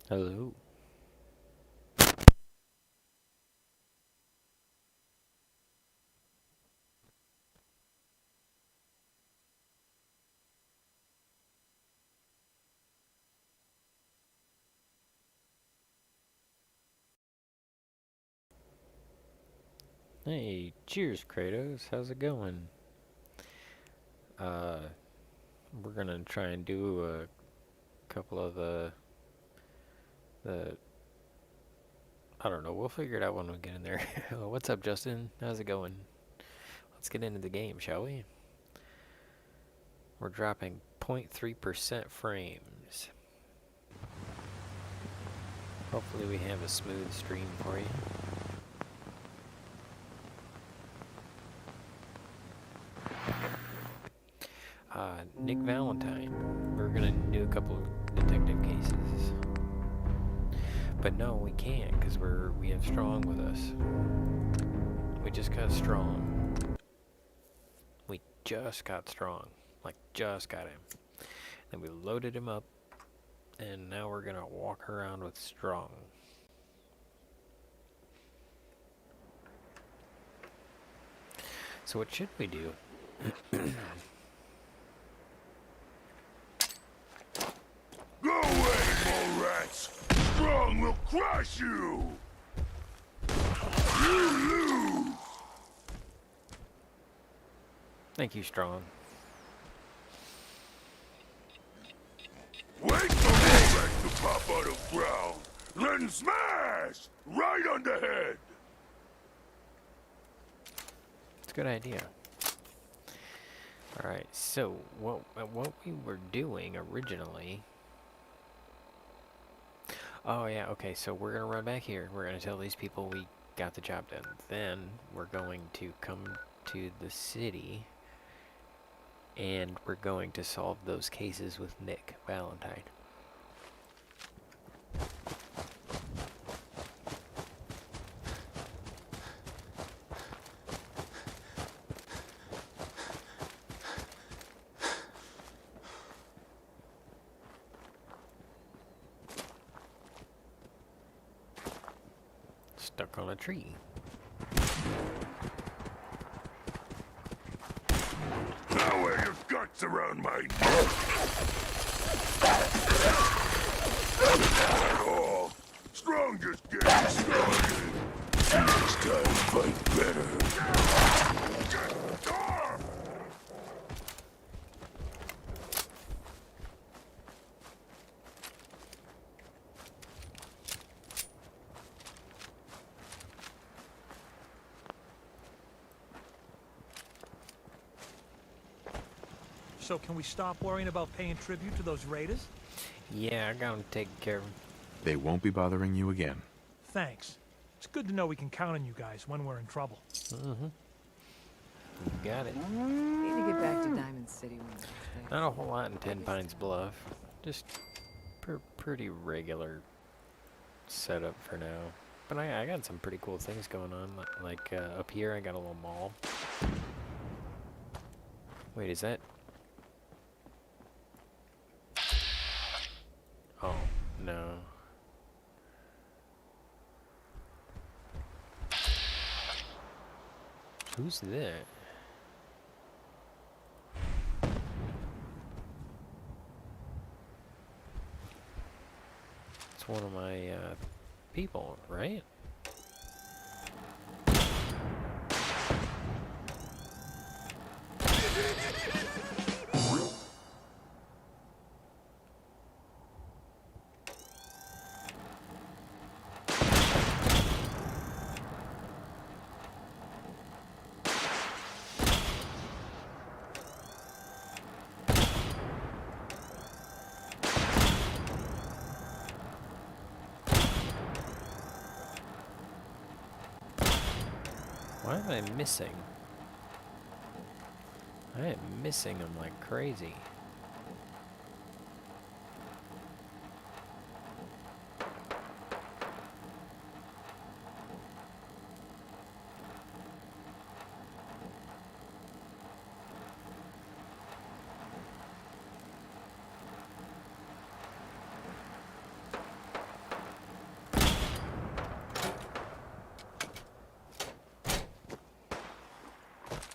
Hello. Hey, cheers, Kratos. How's it going? Uh, we're gonna try and do a couple of the. I don't know. We'll figure it out when we get in there. What's up, Justin? How's it going? Let's get into the game, shall we? We're dropping 0.3% frames. Hopefully, we have a smooth stream for you. Nick Valentine. We're gonna do a couple of detective cases. But no, we can't, because we have Strong with us. We just got Strong. We just got Strong. Like, just got him. Then we loaded him up, and now we're gonna walk around with Strong. So what should we do? Go away, mole rats! Strong will crush you! You lose! Thank you, Strong. Wait for mole rats to pop out of ground, then smash! Right on the head! It's a good idea. Alright, so what we were doing originally... Oh yeah, okay, so we're gonna run back here. We're gonna tell these people we got the job done. Then we're going to come to the city, and we're going to solve those cases with Nick Valentine. Stuck on a tree. Now wear your guts around my neck! Oh, Strong just getting started! Next time, fight better! So can we stop worrying about paying tribute to those raiders? Yeah, I got him taken care of. They won't be bothering you again. Thanks. It's good to know we can count on you guys when we're in trouble. Mm-hmm. You got it. Need to get back to Diamond City one of these days. Not a whole lot in Ten Pines Bluff. Just pretty regular setup for now. But I got some pretty cool things going on. Like up here, I got a little mall. Wait, is that... Oh, no. Who's that? It's one of my people, right? Why am I missing? I am missing them like crazy.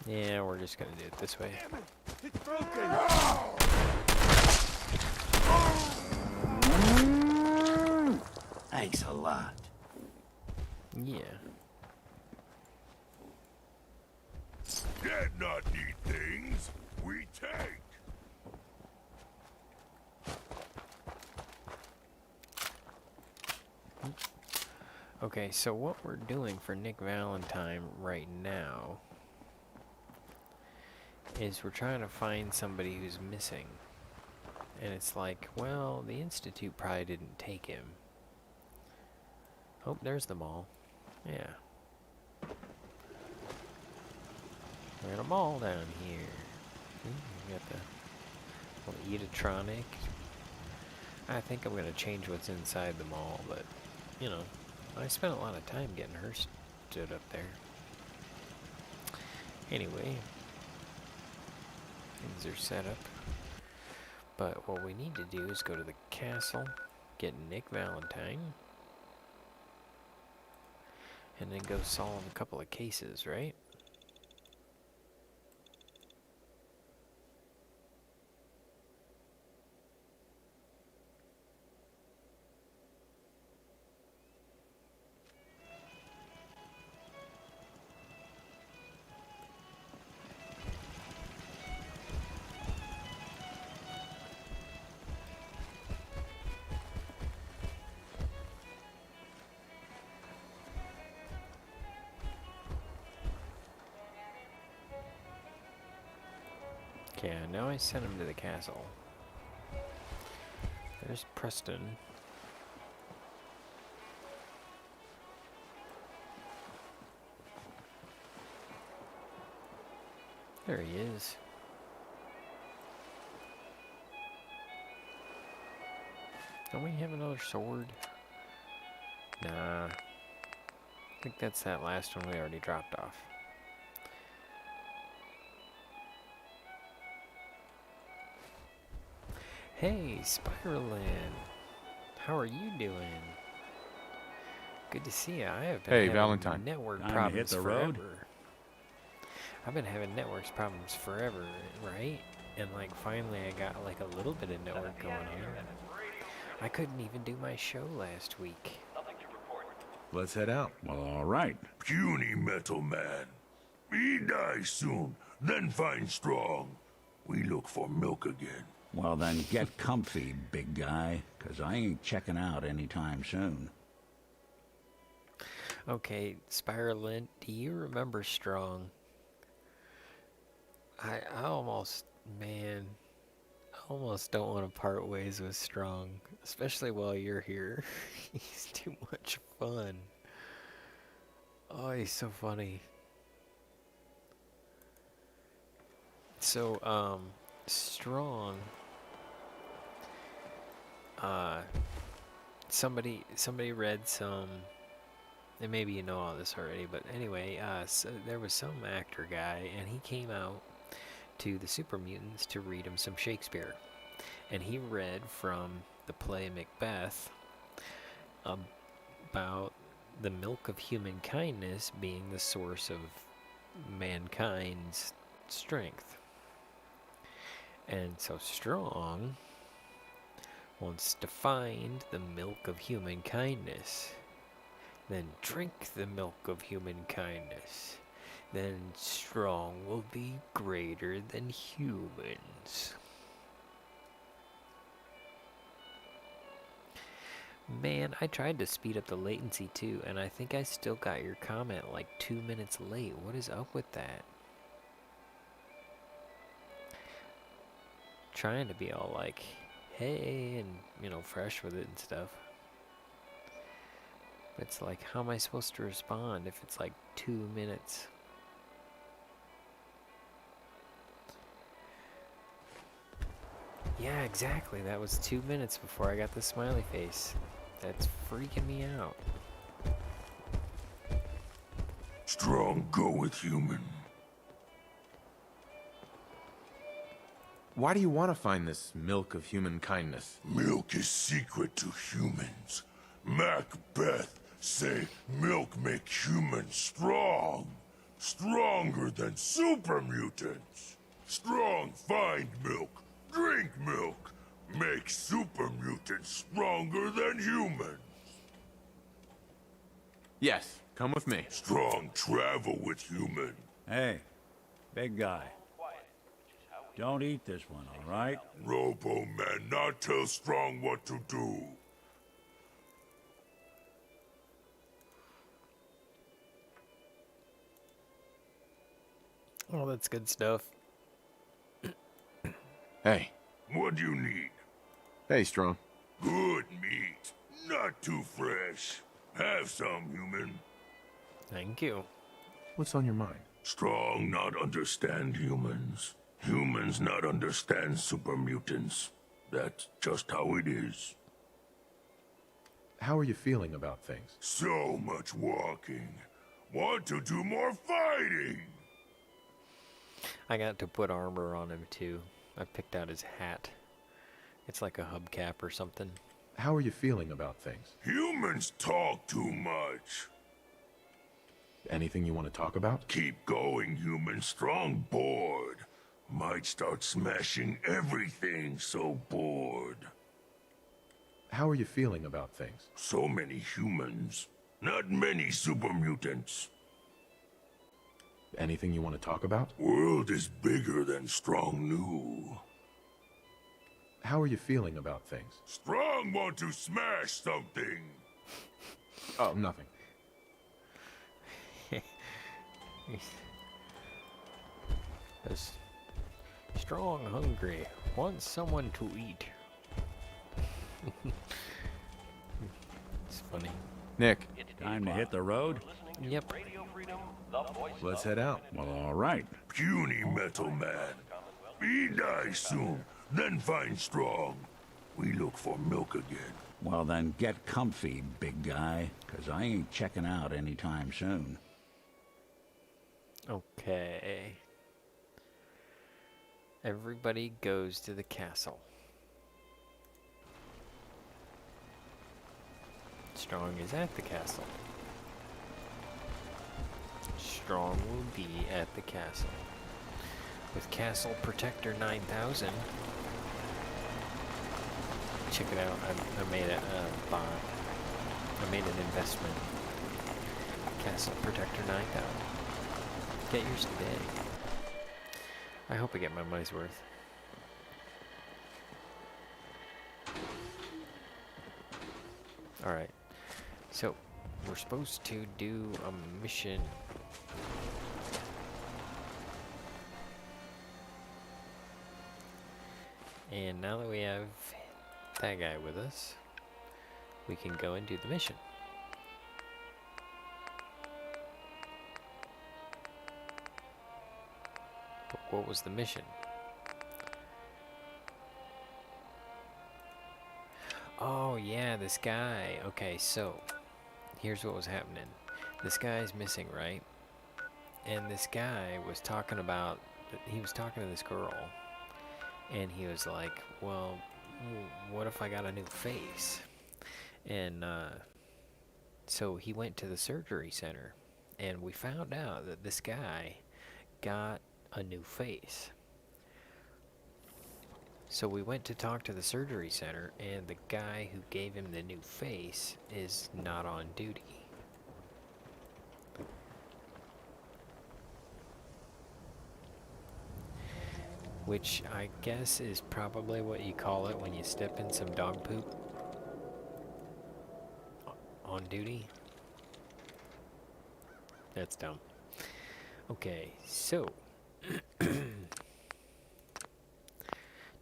Yeah, we're just gonna do it this way. It's broken! Thanks a lot. Yeah. Did not need things. We take. Okay, so what we're doing for Nick Valentine right now is we're trying to find somebody who's missing. And it's like, well, the Institute probably didn't take him. Oh, there's the mall. Yeah. We got a mall down here. We got the little Eatrotronic. I think I'm going to change what's inside the mall, but, you know, I spent a lot of time getting her stood up there. Anyway, things are set up. But what we need to do is go to the castle, get Nick Valentine, and then go solve a couple of cases, right? Okay, now I sent him to the castle. There's Preston. There he is. Don't we have another sword? Nah. I think that's that last one we already dropped off. Hey, Spiraland. How are you doing? Good to see you. I have been Hey, having Valentine. network Time to problems hit the forever. road. I've been having networks problems forever, right? And like finally I got like a little bit of network going on. I couldn't even do my show last week. Let's head out. Well, all right. Puny metal man. He dies soon, then find strong. We look for milk again. Well, then get comfy, big guy, 'cause I ain't checking out anytime soon. Okay, Spiralint, do you remember Strong? I almost, man, I almost don't want to part ways with Strong, especially while you're here. He's too much fun. Oh, he's so funny. So, Strong, somebody read some, and maybe you know all this already, but anyway, so there was some actor guy, and he came out to the Super Mutants to read him some Shakespeare, and he read from the play Macbeth about the milk of human kindness being the source of mankind's strength. And so Strong wants to find the milk of human kindness, then drink the milk of human kindness. Then Strong will be greater than humans. Man, I tried to speed up the latency too, and I think I still got your comment like 2 minutes late. What is up with that? Trying to be all like, hey, and, you know, fresh with it and stuff. But it's like, how am I supposed to respond if it's like 2 minutes? Yeah, exactly. That was 2 minutes before I got the smiley face. That's freaking me out. Strong go with human. Why do you want to find this milk of human kindness? Milk is secret to humans. Macbeth say milk make humans strong. Strong stronger than super mutants. Strong find milk, drink milk, make super mutants stronger than humans. Yes, come with me. Strong travel with human. Hey, big guy. Don't eat this one, all right? Robo-Man not tell Strong what to do. Oh, that's good stuff. Hey. What do you need? Hey, Strong. Good meat. Not too fresh. Have some, human. Thank you. What's on your mind? Strong not understand humans. Humans not understand super mutants. That's just how it is. How are you feeling about things? So much walking. Want to do more fighting. I got to put armor on him too. I picked out his hat. It's like a hubcap or something. How are you feeling about things? Humans talk too much. Anything you want to talk about? Keep going, human. Strong bored. Might start smashing everything, so bored. How are you feeling about things? So many humans. Not many super mutants. Anything you want to talk about? World is bigger than Strong knew. How are you feeling about things? Strong want to smash something. Oh, nothing. This Strong hungry. Wants someone to eat. It's funny. Nick, Time to hit the road? Yep. let's head out. Well, all right. Puny Metal Man. He dies soon, then find Strong. We look for milk again. Well, then get comfy, big guy, 'cause I ain't checking out anytime soon. Okay. Everybody goes to the castle. Strong is at the castle. Strong will be at the castle. With Castle Protector 9000. Check it out. I made a bond. I made an investment. Castle Protector 9000. Get yours today. I hope I get my money's worth. Alright. So, we're supposed to do a mission. And now that we have that guy with us, we can go and do the mission. But what was the mission? Oh yeah, this guy. Okay, so here's what was happening. This guy's missing, right? And this guy was talking about, he was talking to this girl, and he was like, well, what if I got a new face? And so he went to the surgery center, and we found out that this guy got a new face. So we went to talk to the surgery center, and the guy who gave him the new face is not on duty. Which I guess is probably what you call it when you step in some dog poop. On duty. That's dumb. Okay, so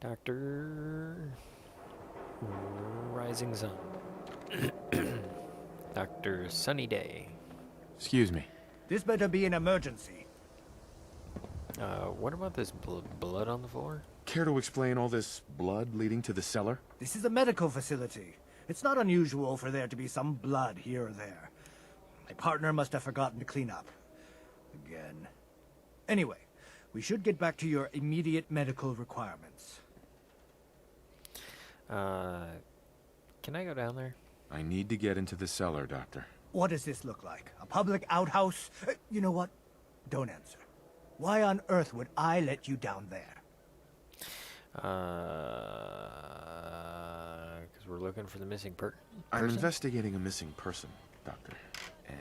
Dr. Rising Sun. Dr. Sunny Day. Excuse me. This better be an emergency. What about this blood on the floor? Care to explain all this blood leading to the cellar? This is a medical facility. It's not unusual for there to be some blood here or there. My partner must have forgotten to clean up. Again. Anyway, we should get back to your immediate medical requirements. Can I go down there? I need to get into the cellar, Doctor. What does this look like? A public outhouse? You know what? Don't answer. Why on earth would I let you down there? Because we're looking for the missing person. I'm investigating a missing person, Doctor. And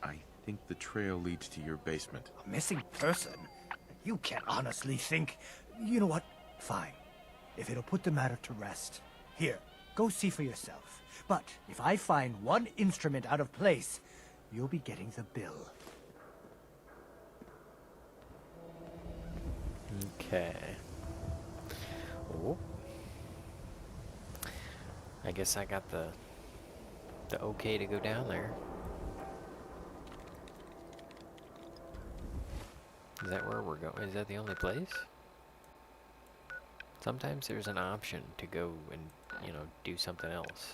I think the trail leads to your basement. A missing person? You can't honestly think... You know what? Fine. If it'll put the matter to rest. Here, go see for yourself. But if I find one instrument out of place, you'll be getting the bill. Okay. Oh. I guess I got the okay to go down there. Is that where we're going? Is that the only place? Sometimes there's an option to go and, you know, do something else.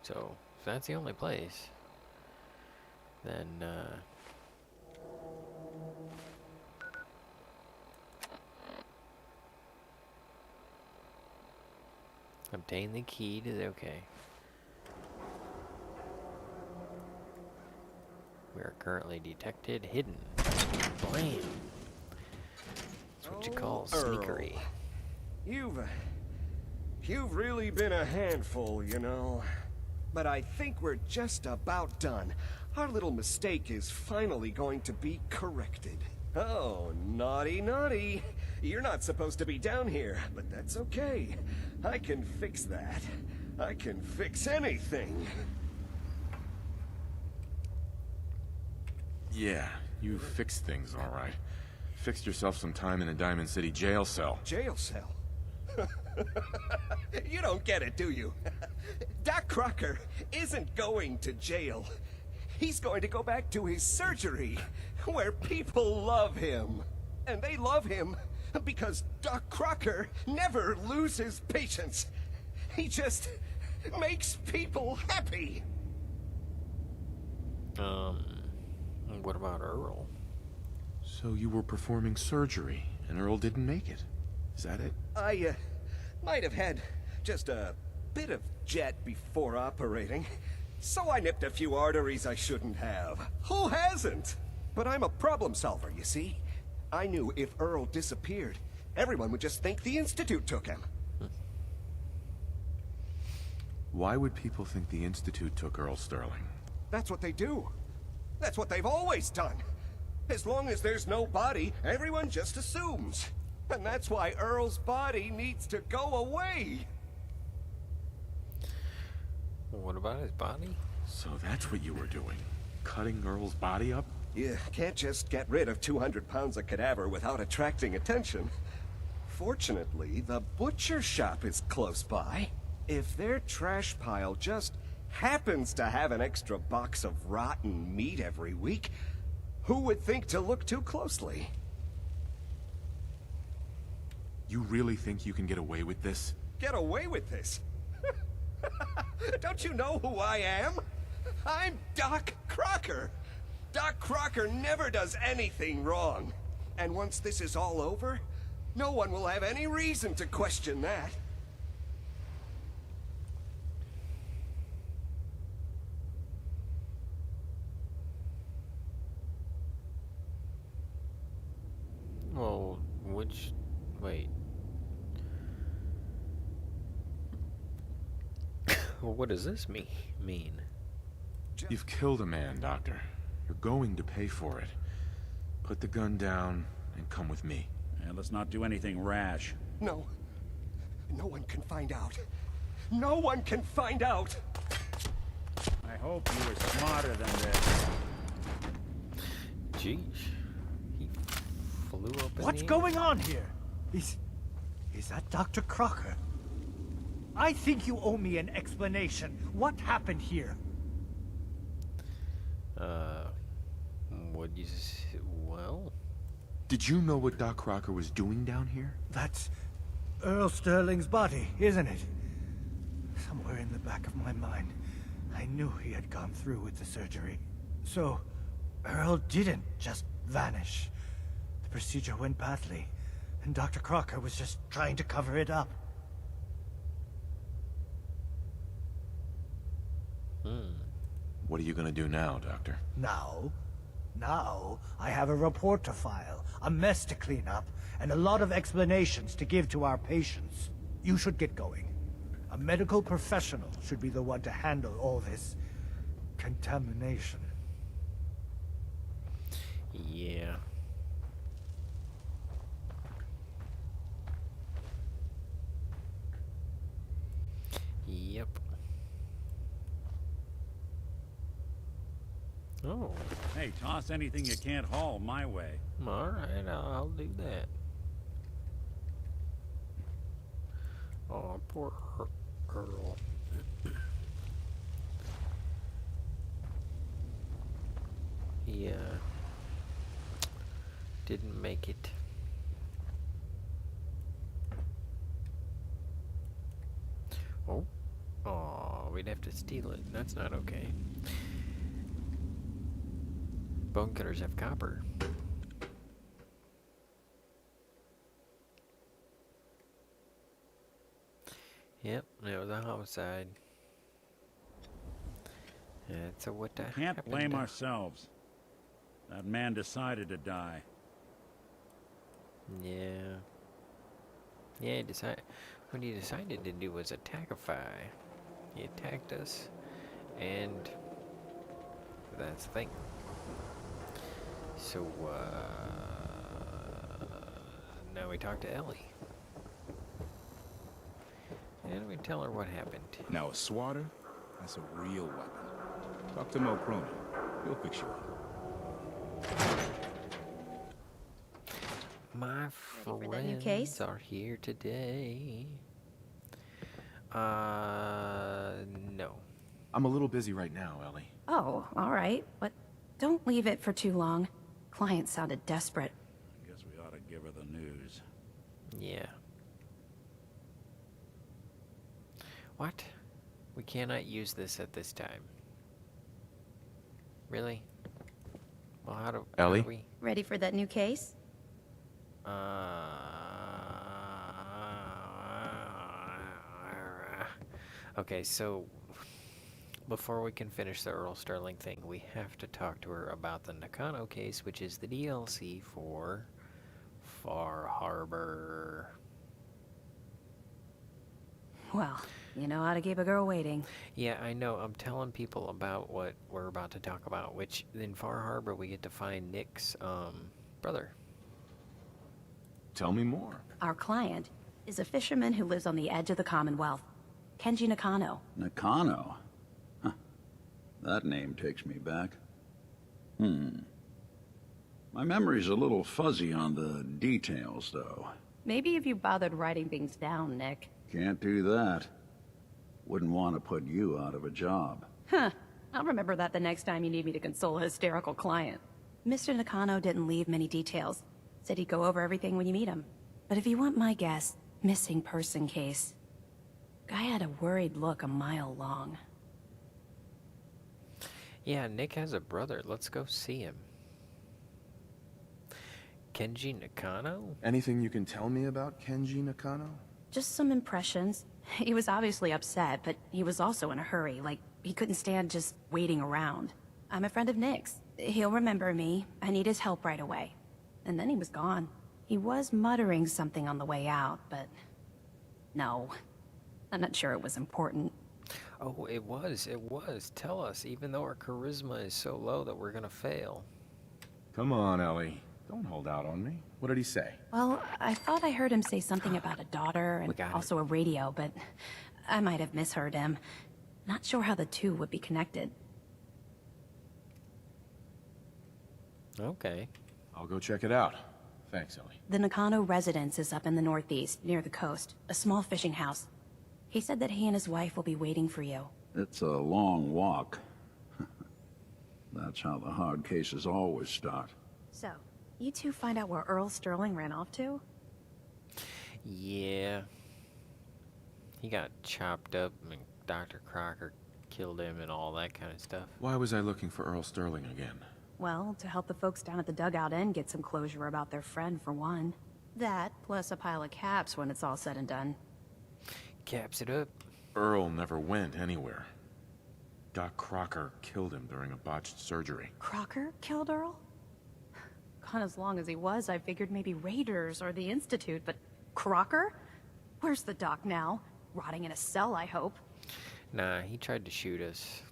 So, if that's the only place, then, obtain the key to the... Okay. We are currently detected, hidden. Blam! That's what you call sneakery. You've really been a handful, you know. But I think we're just about done. Our little mistake is finally going to be corrected. Oh, naughty, naughty. You're not supposed to be down here, but that's okay. I can fix that. I can fix anything. Yeah, you fixed things, all right. Fixed yourself some time in a Diamond City jail cell. Jail cell? You don't get it, do you? Doc Crocker isn't going to jail. He's going to go back to his surgery, where people love him. And they love him because Doc Crocker never loses patience. He just makes people happy. What about Earl? So you were performing surgery, and Earl didn't make it. Is that it? I, might have had just a bit of jet before operating. So I nipped a few arteries I shouldn't have. Who hasn't? But I'm a problem solver, you see. I knew if Earl disappeared, everyone would just think the Institute took him. Why would people think the Institute took Earl Sterling? That's what they do. That's what they've always done. As long as there's no body, everyone just assumes. And that's why Earl's body needs to go away. What about his body? So that's what you were doing? Cutting Earl's body up? You can't just get rid of 200 pounds of cadaver without attracting attention. Fortunately, the butcher shop is close by. If their trash pile just happens to have an extra box of rotten meat every week, who would think to look too closely? You really think you can get away with this? Get away with this? Don't you know who I am? I'm Doc Crocker. Doc Crocker never does anything wrong. And once this is all over, no one will have any reason to question that. Well, which... Wait. Well, what does this mean? You've killed a man, Doctor. You're going to pay for it. Put the gun down and come with me. And let's not do anything rash. No. No one can find out. No one can find out! I hope you were smarter than this. Jeez. He flew up in What's the air. going on here? Is that Dr. Crocker? I think you owe me an explanation. What happened here? What'd you say? Well... Did you know what Doc Crocker was doing down here? That's Earl Sterling's body, isn't it? Somewhere in the back of my mind, I knew he had gone through with the surgery. So, Earl didn't just vanish. The procedure went badly, and Dr. Crocker was just trying to cover it up. What are you gonna do now, Doctor? Now, I have a report to file, a mess to clean up, and a lot of explanations to give to our patients. You should get going. A medical professional should be the one to handle all this contamination. Yeah. Yep. Oh. Hey, toss anything you can't haul my way. Alright, I'll do that. Oh, poor Earl. Yeah. Didn't make it. Oh. Oh, we'd have to steal it. That's not okay. Bone cutters have copper. Yep, it was a homicide. That's a what Can't happened. blame ourselves. That man decided to die. Yeah. Yeah, what he decided to do was attackify. He attacked us, and that's the thing. So, now we talk to Ellie. And we tell her what happened. Now a swatter, that's a real weapon. Talk to Mo Cronin. He'll fix you up. My for that new case? friends are here today. No. I'm a little busy right now, Ellie. Oh, all right. But don't leave it for too long. Client sounded desperate. I guess we ought to give her the news. Yeah. What? We cannot use this at this time. Really? Well, how do Ellie? we? Ready for that new case? Okay, so before we can finish the Earl Sterling thing, we have to talk to her about the Nakano case, which is the DLC for Far Harbor. Well, you know how to keep a girl waiting. Yeah, I know. I'm telling people about what we're about to talk about, which in Far Harbor we get to find Nick's brother. Tell me more. Our client is a fisherman who lives on the edge of the Commonwealth. Kenji Nakano. Nakano? Huh. That name takes me back. My memory's a little fuzzy on the details, though. Maybe if you bothered writing things down, Nick. Can't do that. Wouldn't want to put you out of a job. Huh. I'll remember that the next time you need me to console a hysterical client. Mr. Nakano didn't leave many details. Said he'd go over everything when you meet him. But if you want my guess, missing person case. Guy had a worried look a mile long. Yeah, Nick has a brother. Let's go see him. Kenji Nakano? Anything you can tell me about Kenji Nakano? Just some impressions. He was obviously upset, but he was also in a hurry, like he couldn't stand just waiting around. I'm a friend of Nick's. He'll remember me. I need his help right away. And then he was gone. He was muttering something on the way out, but... no. I'm not sure it was important. Oh, it was. Tell us, even though our charisma is so low that we're gonna fail. Come on, Ellie. Don't hold out on me. What did he say? Well, I thought I heard him say something about a daughter and also a radio, but I might have misheard him. Not sure how the two would be connected. Okay. I'll go check it out. Thanks, Ellie. The Nakano residence is up in the northeast, near the coast. A small fishing house. He said that he and his wife will be waiting for you. It's a long walk. That's how the hard cases always start. So, you two find out where Earl Sterling ran off to? Yeah. He got chopped up and Dr. Crocker killed him and all that kind of stuff. Why was I looking for Earl Sterling again? Well, to help the folks down at the dugout inn get some closure about their friend, for one. That, plus a pile of caps when it's all said and done. Caps it up. Earl never went anywhere. Doc Crocker killed him during a botched surgery. Crocker killed Earl? Gone as long as he was, I figured maybe Raiders or the Institute, but Crocker? Where's the doc now? Rotting in a cell, I hope. Nah, he tried to shoot us.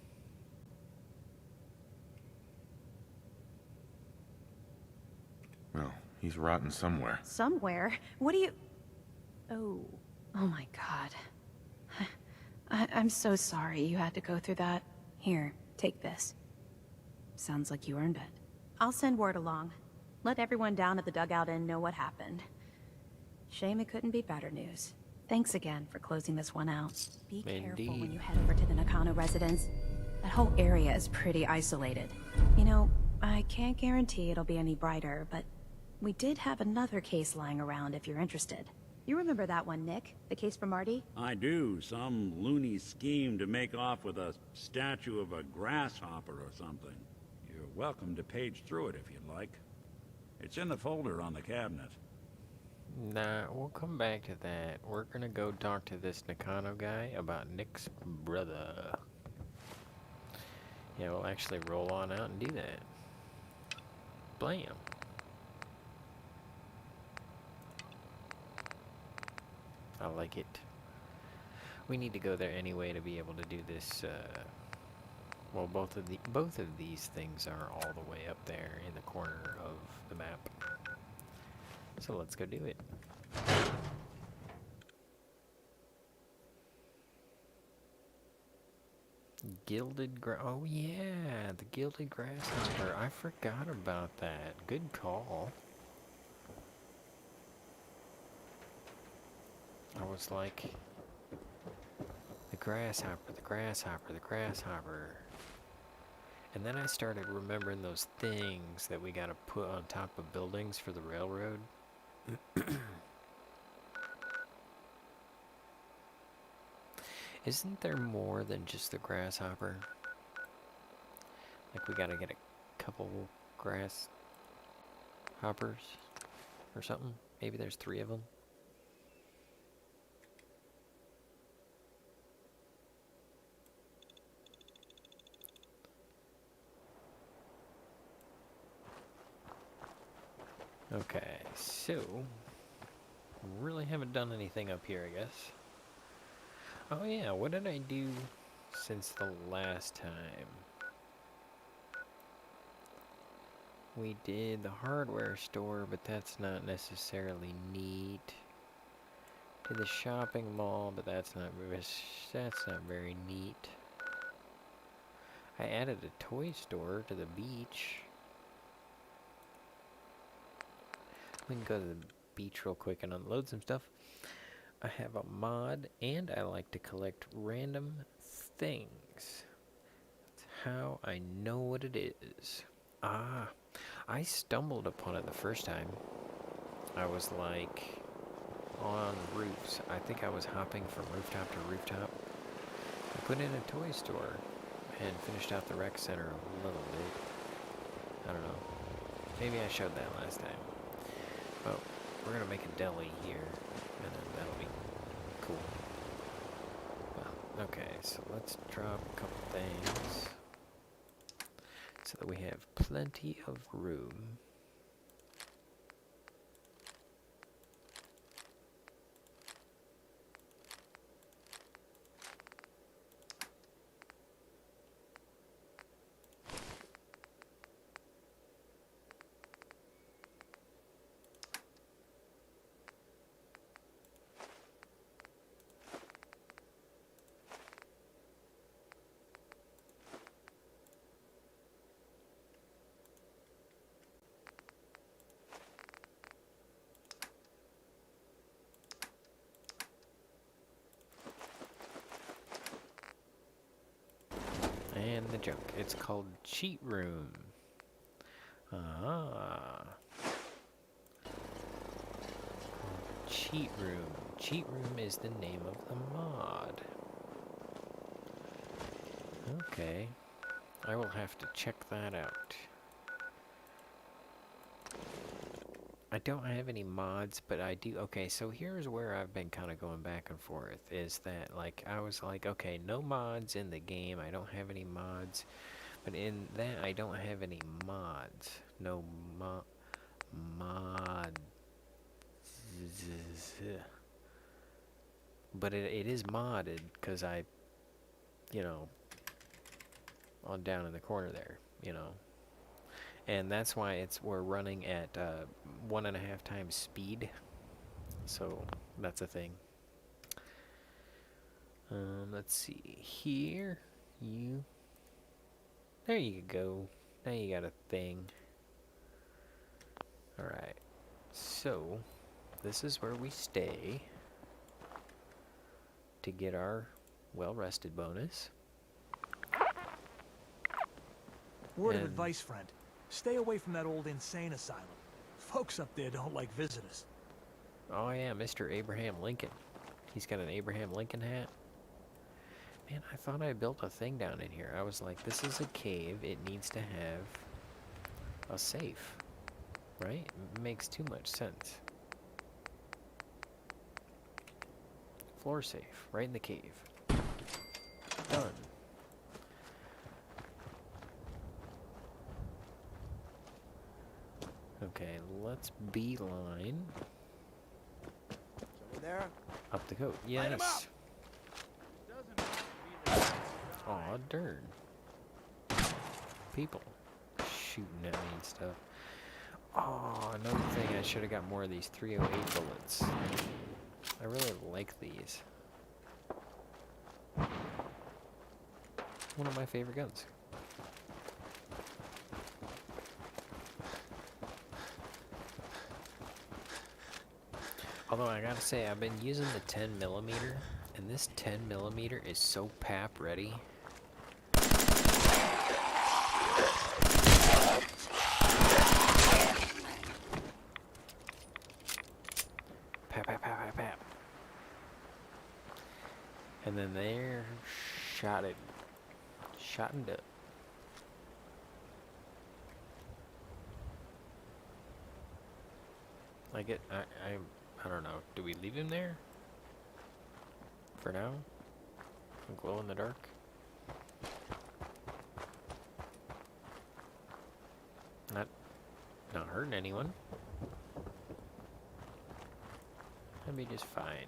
Well, he's rotten somewhere. Somewhere? What do you... Oh my god. I'm so sorry you had to go through that. Here, take this. Sounds like you earned it. I'll send word along. Let everyone down at the dugout inn know what happened. Shame it couldn't be better news. Thanks again for closing this one out. Be careful when you head over to the Nakano residence. That whole area is pretty isolated. You know, I can't guarantee it'll be any brighter, but we did have another case lying around if you're interested. You remember that one, Nick? The case for Marty? I do. Some loony scheme to make off with a statue of a grasshopper or something. You're welcome to page through it if you'd like. It's in the folder on the cabinet. Nah, we'll come back to that. We're gonna go talk to this Nakano guy about Nick's brother. Yeah, we'll actually roll on out and do that. Blam. I like it. We need to go there anyway to be able to do this, well, both of these things are all the way up there in the corner of the map. So let's go do it. Oh yeah, the gilded grasshopper. I forgot about that. Good call. I was like, the grasshopper, the grasshopper, the grasshopper. And then I started remembering those things that we gotta put on top of buildings for the railroad. Isn't there more than just the grasshopper? Like we gotta get a couple grasshoppers or something? Maybe there's 3 of them? Okay, so really haven't done anything up here, I guess. Oh yeah, what did I do since the last time? We did the hardware store, but that's not necessarily neat. Did the shopping mall, but that's not very neat. I added a toy store to the beach. We can go to the beach real quick and unload some stuff. I have a mod, and I like to collect random things. That's how I know what it is. Ah, I stumbled upon it the first time. I was like on roofs. I think I was hopping from rooftop to rooftop. I put in a toy store and finished out the rec center a little bit. I don't know. Maybe I showed that last time. But we're gonna make a deli here, and then that'll be cool. Well, okay, so let's drop a couple things so that we have plenty of room. And the junk. It's called Cheat Room. Ah. Cheat Room. Cheat Room is the name of the mod. Okay. I will have to check that out. I don't have any mods, but I do. Okay, so here's where I've been kind of going back and forth. Is that, like, I was like, okay, no mods in the game. I don't have any mods. But in that, I don't have any mods. No mods. But it is modded, because I, you know, on down in the corner there, you know. And that's why we're running at 1.5 times speed. So that's a thing. Let's see here. There you go. Now you got a thing. Alright. So this is where we stay to get our well-rested bonus. Word of advice, friend. Stay away from that old insane asylum. Folks up there don't like visitors. Oh yeah, Mr. Abraham Lincoln. He's got an Abraham Lincoln hat. Man, I thought I built a thing down in here. I was like, this is a cave. It needs to have a safe. Right? It makes too much sense. Floor safe. Right in the cave. Done. Okay, let's beeline There. up the coat. Yes. Aw, darn. People shooting at me and stuff. Oh, another thing, I should have got more of these 308 bullets. I really like these. One of my favorite guns. Although I gotta say, I've been using the 10mm, and this 10mm is so pap ready. Pap, pap, pap, pap, pap. And then there, shot it. Shot and up. Like it, I don't know. Do we leave him there? For now? Glow in the dark? Not hurting anyone. That'd be just fine.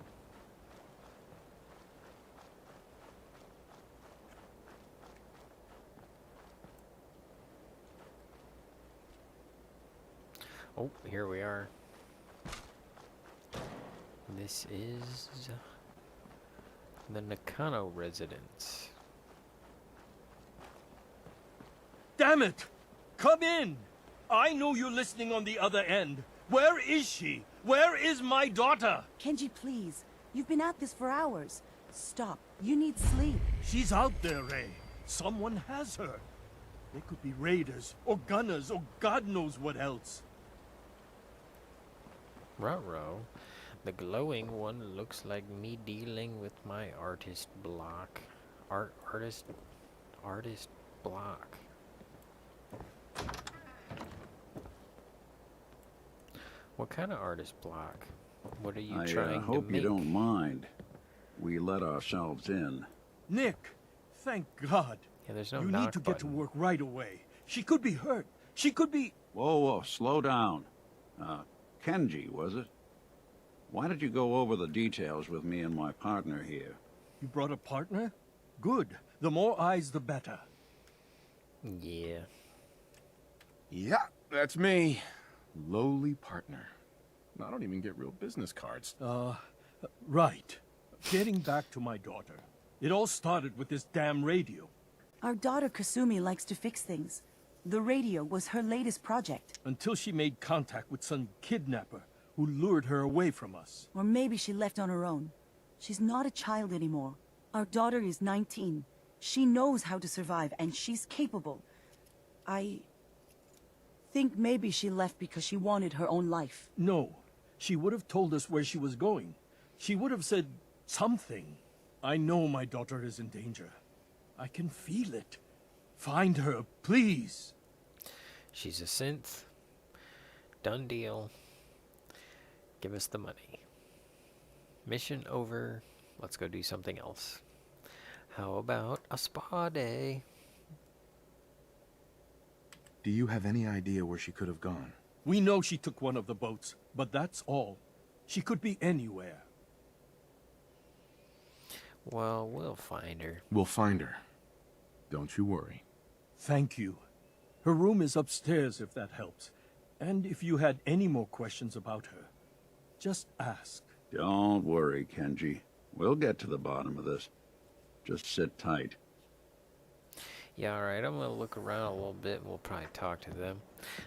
Oh, here we are. This is the Nakano residence. Damn it! Come in! I know you're listening on the other end. Where is she? Where is my daughter? Kenji, please. You've been at this for hours. Stop. You need sleep. She's out there, Ray. Someone has her. They could be raiders, or gunners, or God knows what else. Ruh-roh. The glowing one looks like me dealing with my artist block. Artist block. What kind of artist block? What are you trying to make? I hope you don't mind. We let ourselves in. Nick, thank God. Yeah, there's no You knock need to get to button. work right away. She could be hurt. She could be... Whoa, whoa, slow down. Kenji, was it? Why did you go over the details with me and my partner here? You brought a partner? Good. The more eyes, the better. Yeah. Yeah, that's me. Lowly partner. I don't even get real business cards. Right. Getting back to my daughter. It all started with this damn radio. Our daughter Kasumi likes to fix things. The radio was her latest project. Until she made contact with some kidnapper who lured her away from us. Or maybe she left on her own. She's not a child anymore. Our daughter is 19. She knows how to survive, and she's capable. I think maybe she left because she wanted her own life. No. She would have told us where she was going. She would have said something. I know my daughter is in danger. I can feel it. Find her, please. She's a synth. Done deal. Give us the money. Mission over. Let's go do something else. How about a spa day? Do you have any idea where she could have gone? We know she took one of the boats, but that's all. She could be anywhere. Well, we'll find her. We'll find her. Don't you worry. Thank you. Her room is upstairs, if that helps. And if you had any more questions about her, just ask. Don't worry, Kenji. We'll get to the bottom of this. Just sit tight. Yeah, alright, I'm gonna look around a little bit and we'll probably talk to them.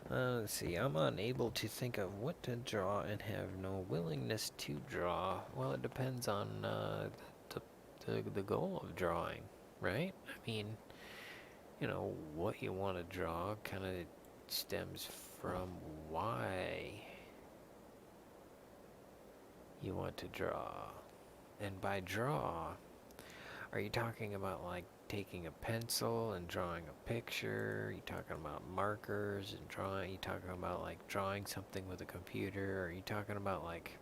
Let's see, I'm unable to think of what to draw and have no willingness to draw. Well, it depends on the goal of drawing, right? I mean, you know, what you want to draw kind of stems from why you want to draw. And by draw, are you talking about like taking a pencil and drawing a picture? Are you talking about markers and drawing? Are you talking about like drawing something with a computer? Or are you talking about like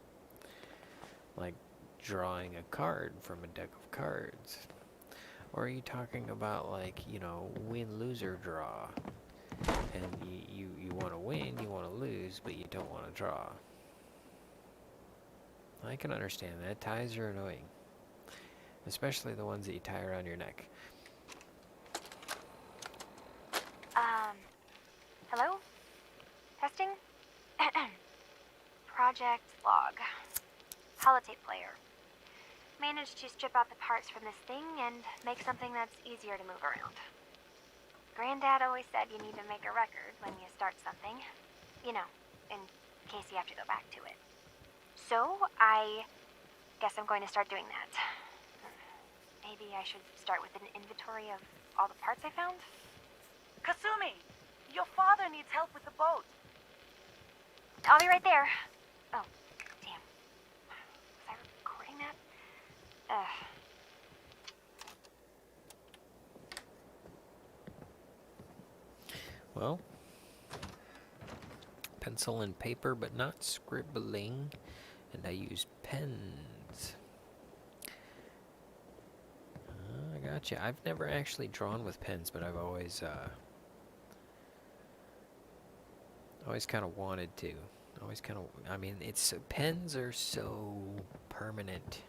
drawing a card from a deck of cards? Or are you talking about like, you know, win, lose, or draw? And you want to win, you want to lose, but you don't want to draw. I can understand that. Ties are annoying. Especially the ones that you tie around your neck. Hello? Testing? Project log. Holotape player. Managed to strip out the parts from this thing and make something that's easier to move around. Granddad always said you need to make a record when you start something. You know, in case you have to go back to it. So, I guess I'm going to start doing that. Maybe I should start with an inventory of all the parts I found? Kasumi, your father needs help with the boat. I'll be right there. Oh, damn. Was I recording that? Well, pencil and paper, but not scribbling, and I use pens. I gotcha. I've never actually drawn with pens, but I've always kind of wanted to. I mean, pens are so permanent.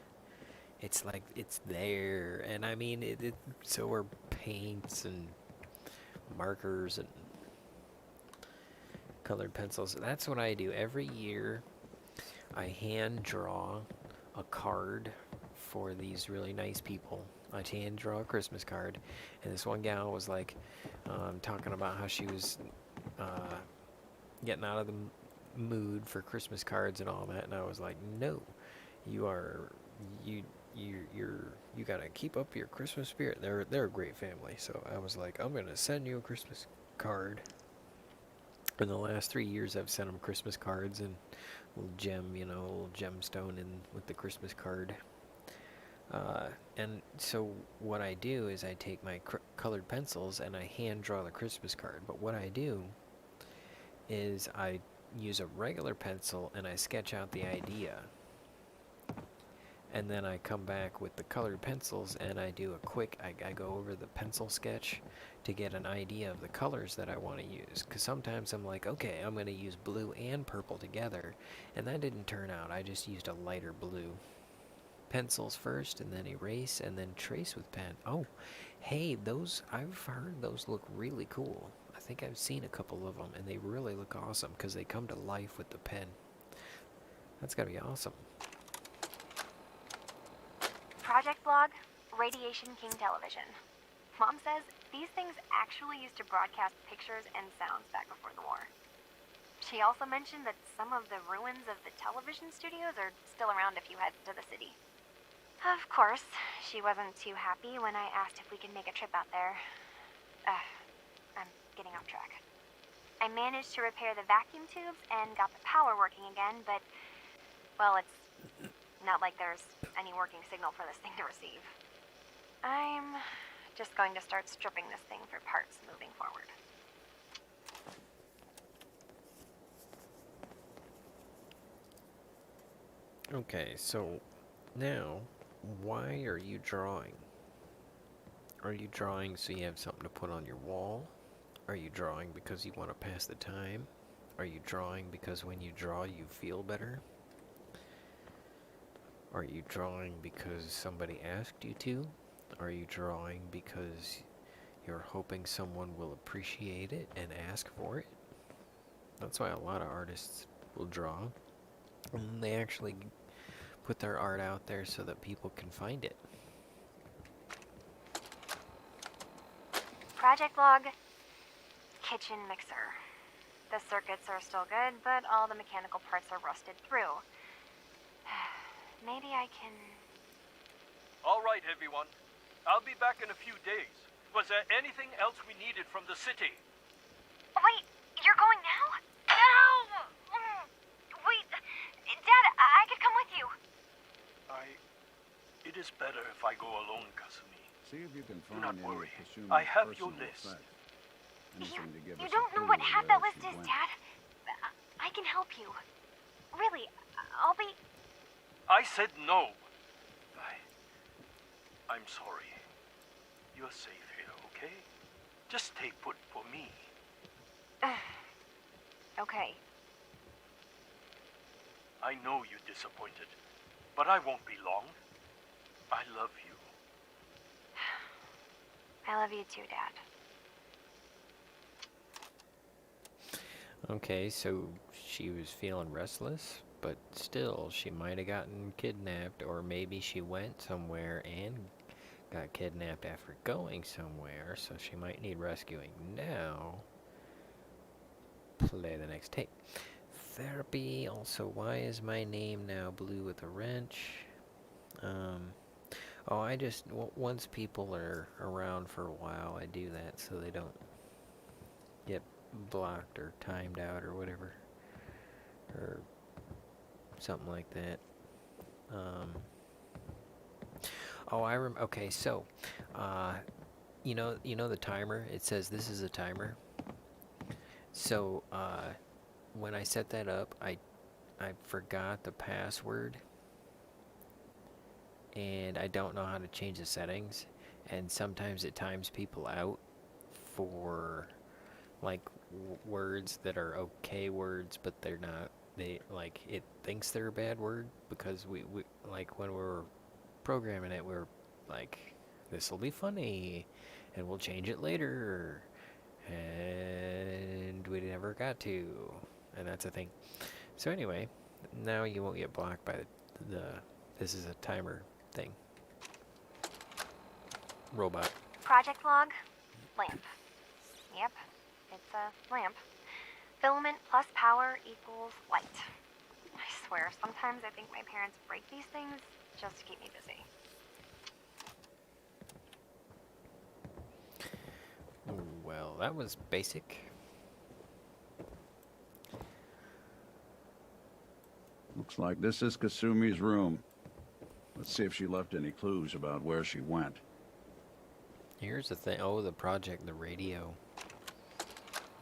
It's like, it's there, and I mean, so are paints and markers and colored pencils. That's what I do. Every year, I hand draw a card for these really nice people. I hand draw a Christmas card, and this one gal was like, talking about how she was getting out of the mood for Christmas cards and all that, and I was like, no, you gotta keep up your Christmas spirit. They're a great family, so I was like, I'm gonna send you a Christmas card. In the last 3 years, I've sent them Christmas cards and a little gem, you know, a little gemstone in with the Christmas card. And so what I do is I take my colored pencils and I hand draw the Christmas card. But what I do is I use a regular pencil and I sketch out the idea. And then I come back with the colored pencils and I do a quick, I go over the pencil sketch to get an idea of the colors that I want to use. Because sometimes I'm like, okay, I'm going to use blue and purple together. And that didn't turn out. I just used a lighter blue. Pencils first, and then erase, and then trace with pen. Oh, hey, those, I've heard those look really cool. I think I've seen a couple of them, and they really look awesome because they come to life with the pen. That's gotta be awesome. Project log, Radiation King Television. Mom says these things actually used to broadcast pictures and sounds back before the war. She also mentioned that some of the ruins of the television studios are still around if you head to the city. Of course, she wasn't too happy when I asked if we could make a trip out there. I'm getting off track. I managed to repair the vacuum tubes and got the power working again, but, well, it's not like there's any working signal for this thing to receive. I'm just going to start stripping this thing for parts moving forward. Okay, so now, why are you drawing? Are you drawing so you have something to put on your wall? Are you drawing because you want to pass the time? Are you drawing because when you draw you feel better? Are you drawing because somebody asked you to? Are you drawing because you're hoping someone will appreciate it and ask for it? That's why a lot of artists will draw. And they actually put their art out there so that people can find it. Project log. Kitchen mixer. The circuits are still good, but all the mechanical parts are rusted through. Maybe I can... All right, everyone. I'll be back in a few days. Was there anything else we needed from the city? Wait, you're going now? No! Wait, Dad, I could come with you. It is better if I go alone, Kasumi. See if you can Do find not any worry. Kasumi I have your personal list. effects. Anything to give You us a don't know clue what to half where that list she is, went. Dad. I can help you. Really, I'll be... I said no. I'm sorry. You're safe here, okay? Just stay put for me. Okay. I know you're disappointed, but I won't be long. I love you. I love you too, Dad. Okay, so she was feeling restless, but still, she might have gotten kidnapped, or maybe she went somewhere and got kidnapped after going somewhere, so she might need rescuing now. Play the next tape. Therapy. Also, why is my name now blue with a wrench? Oh, I just, once people are around for a while, I do that so they don't get blocked or timed out or whatever. Or something like that. Oh, okay, so, you know the timer? It says this is a timer. So, when I set that up, I forgot the password, and I don't know how to change the settings, and sometimes it times people out for, like, words that are okay words, but they're not. They, like, it thinks they're a bad word, because we like, when we're programming it, we're like, this will be funny, and we'll change it later, and we never got to, and that's a thing. So anyway, now you won't get blocked by the this is a timer thing. Robot. Project log. Lamp. Yep, it's a lamp. Filament plus power equals light. I swear, sometimes I think my parents break these things just to keep me busy. Well, that was basic. Looks like this is Kasumi's room. Let's see if she left any clues about where she went. Here's the thing. Oh, the project, the radio.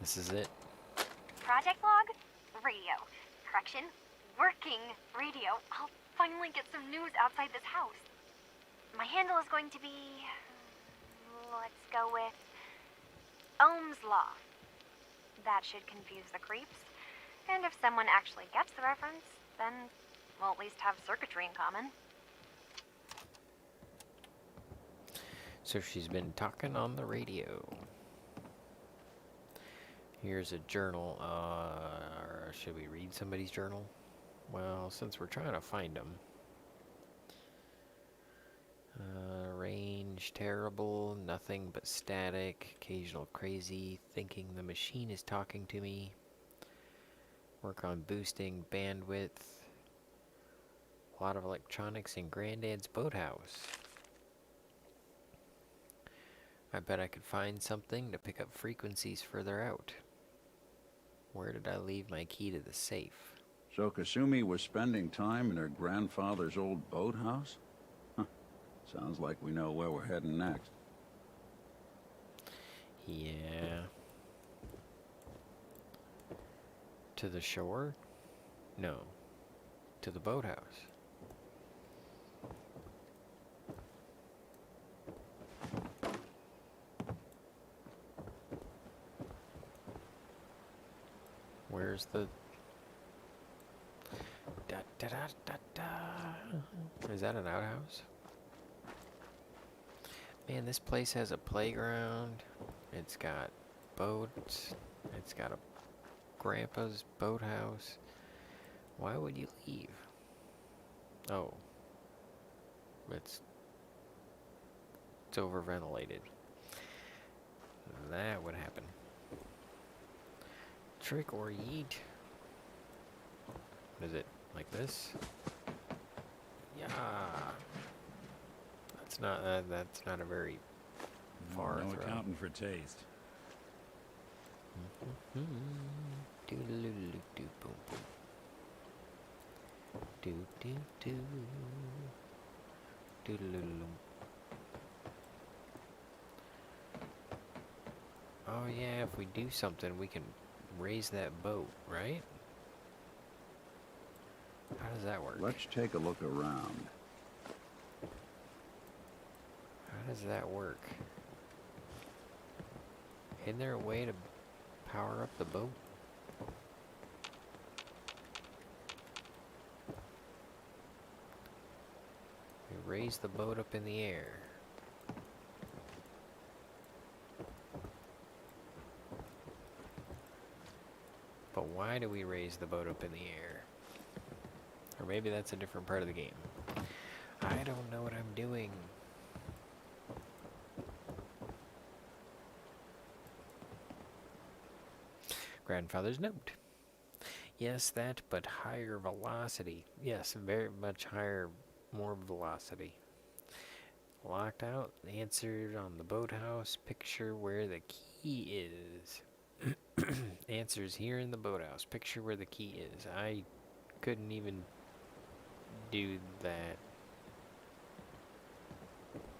This is it. Project log. Radio. Correction. Working radio. I'll finally get some news outside this house. My handle is going to be... let's go with... Ohm's Law. That should confuse the creeps. And if someone actually gets the reference, then we'll at least have circuitry in common. So she's been talking on the radio. Here's a journal. Should we read somebody's journal? Well, since we're trying to find them. Range terrible, nothing but static, occasional crazy, thinking the machine is talking to me. Work on boosting bandwidth. A lot of electronics in Granddad's boathouse. I bet I could find something to pick up frequencies further out. Where did I leave my key to the safe? So Kasumi was spending time in her grandfather's old boathouse? Huh. Sounds like we know where we're heading next. Yeah. To the shore? No. To the boathouse. Where's the... Da, da, da, da, da. Is that an outhouse? Man, this place has a playground. It's got boats. It's got a grandpa's boathouse. Why would you leave? Oh. It's overventilated. That would happen. Trick or yeet. What is it? Like this? Yeah. That's not a very far No throw. accounting for taste. Doodle-oo-doo, boom boom. Do do do. Doodle-oo. Oh yeah, if we do something, we can raise that boat, right? How does that work? Let's take a look around. How does that work? Isn't there a way to power up the boat? We raise the boat up in the air. But why do we raise the boat up in the air? Or maybe that's a different part of the game. I don't know what I'm doing. Grandfather's note. Yes, that, but higher velocity. Yes, very much higher, more velocity. Locked out, answered on the boathouse. Picture where the key is. Answers here in the boathouse. Picture where the key is. I couldn't even do that.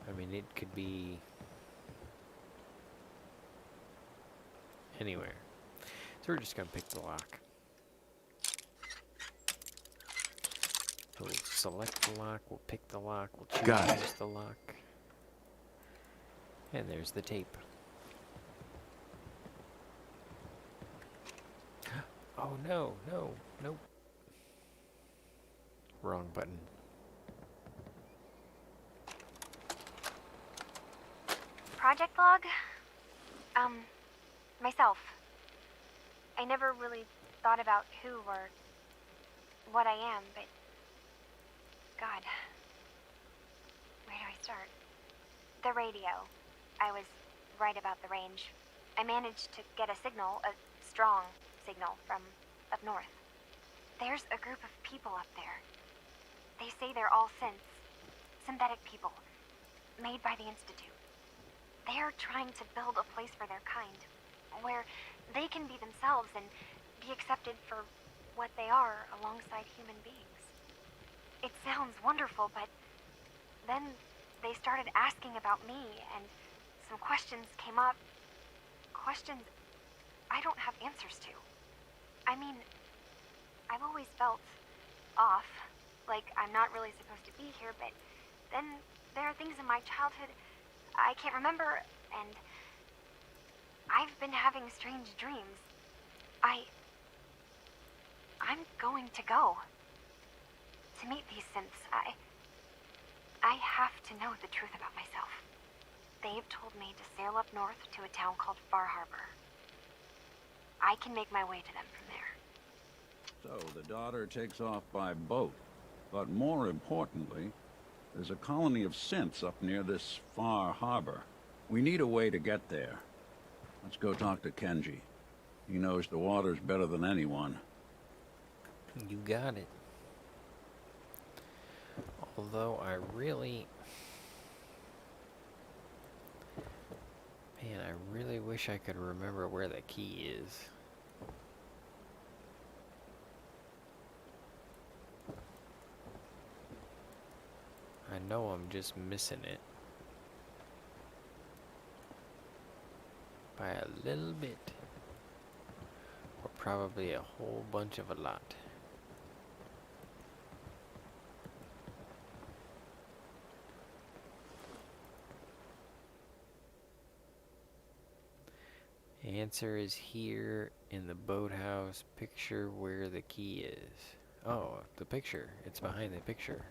I mean, it could be anywhere. So we're just gonna pick the lock. We'll select the lock, we'll pick the lock, we'll choose the lock. And there's the tape. Oh no, no, nope. Wrong button. Project log? Myself. I never really thought about who or what I am, but God, where do I start? The radio. I was right about the range. I managed to get a signal, a strong signal from up north. There's a group of people up there. They say they're all synthetic people, made by the Institute. They're trying to build a place for their kind, where they can be themselves and be accepted for what they are alongside human beings. It sounds wonderful, but then they started asking about me, and some questions came up. Questions I don't have answers to. I mean, I've always felt off, like I'm not really supposed to be here, but then there are things in my childhood I can't remember, and I've been having strange dreams. I'm going to go to meet these synths. I have to know the truth about myself. They've told me to sail up north to a town called Far Harbor. I can make my way to them from there. So the daughter takes off by boat. But more importantly, there's a colony of synths up near this Far Harbor. We need a way to get there. Let's go talk to Kenji. He knows the waters better than anyone. You got it. Although I really... Man, I really wish I could remember where the key is. I know I'm just missing it. By a little bit. Or probably a whole bunch of a lot. answer is here in the boathouse. Picture where the key is. Oh, the picture. It's behind the picture.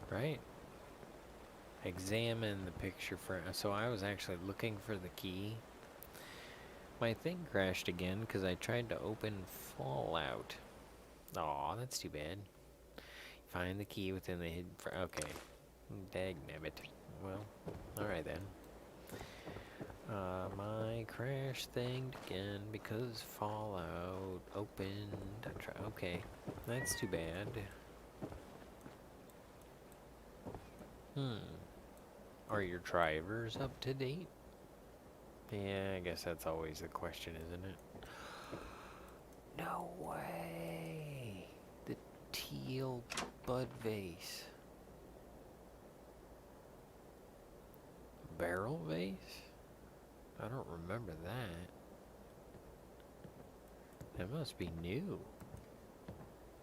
Right? Examine the picture for... So I was actually looking for the key. My thing crashed again because I tried to open Fallout. Aw, that's too bad. Find the key within the hidden... Okay. Dagnabbit. Well, alright then. My crash thinged again because Fallout opened. Okay, that's too bad. Are your drivers up to date? Yeah, I guess that's always the question, isn't it? No way! The teal bud vase. Barrel vase? I don't remember that. That must be new.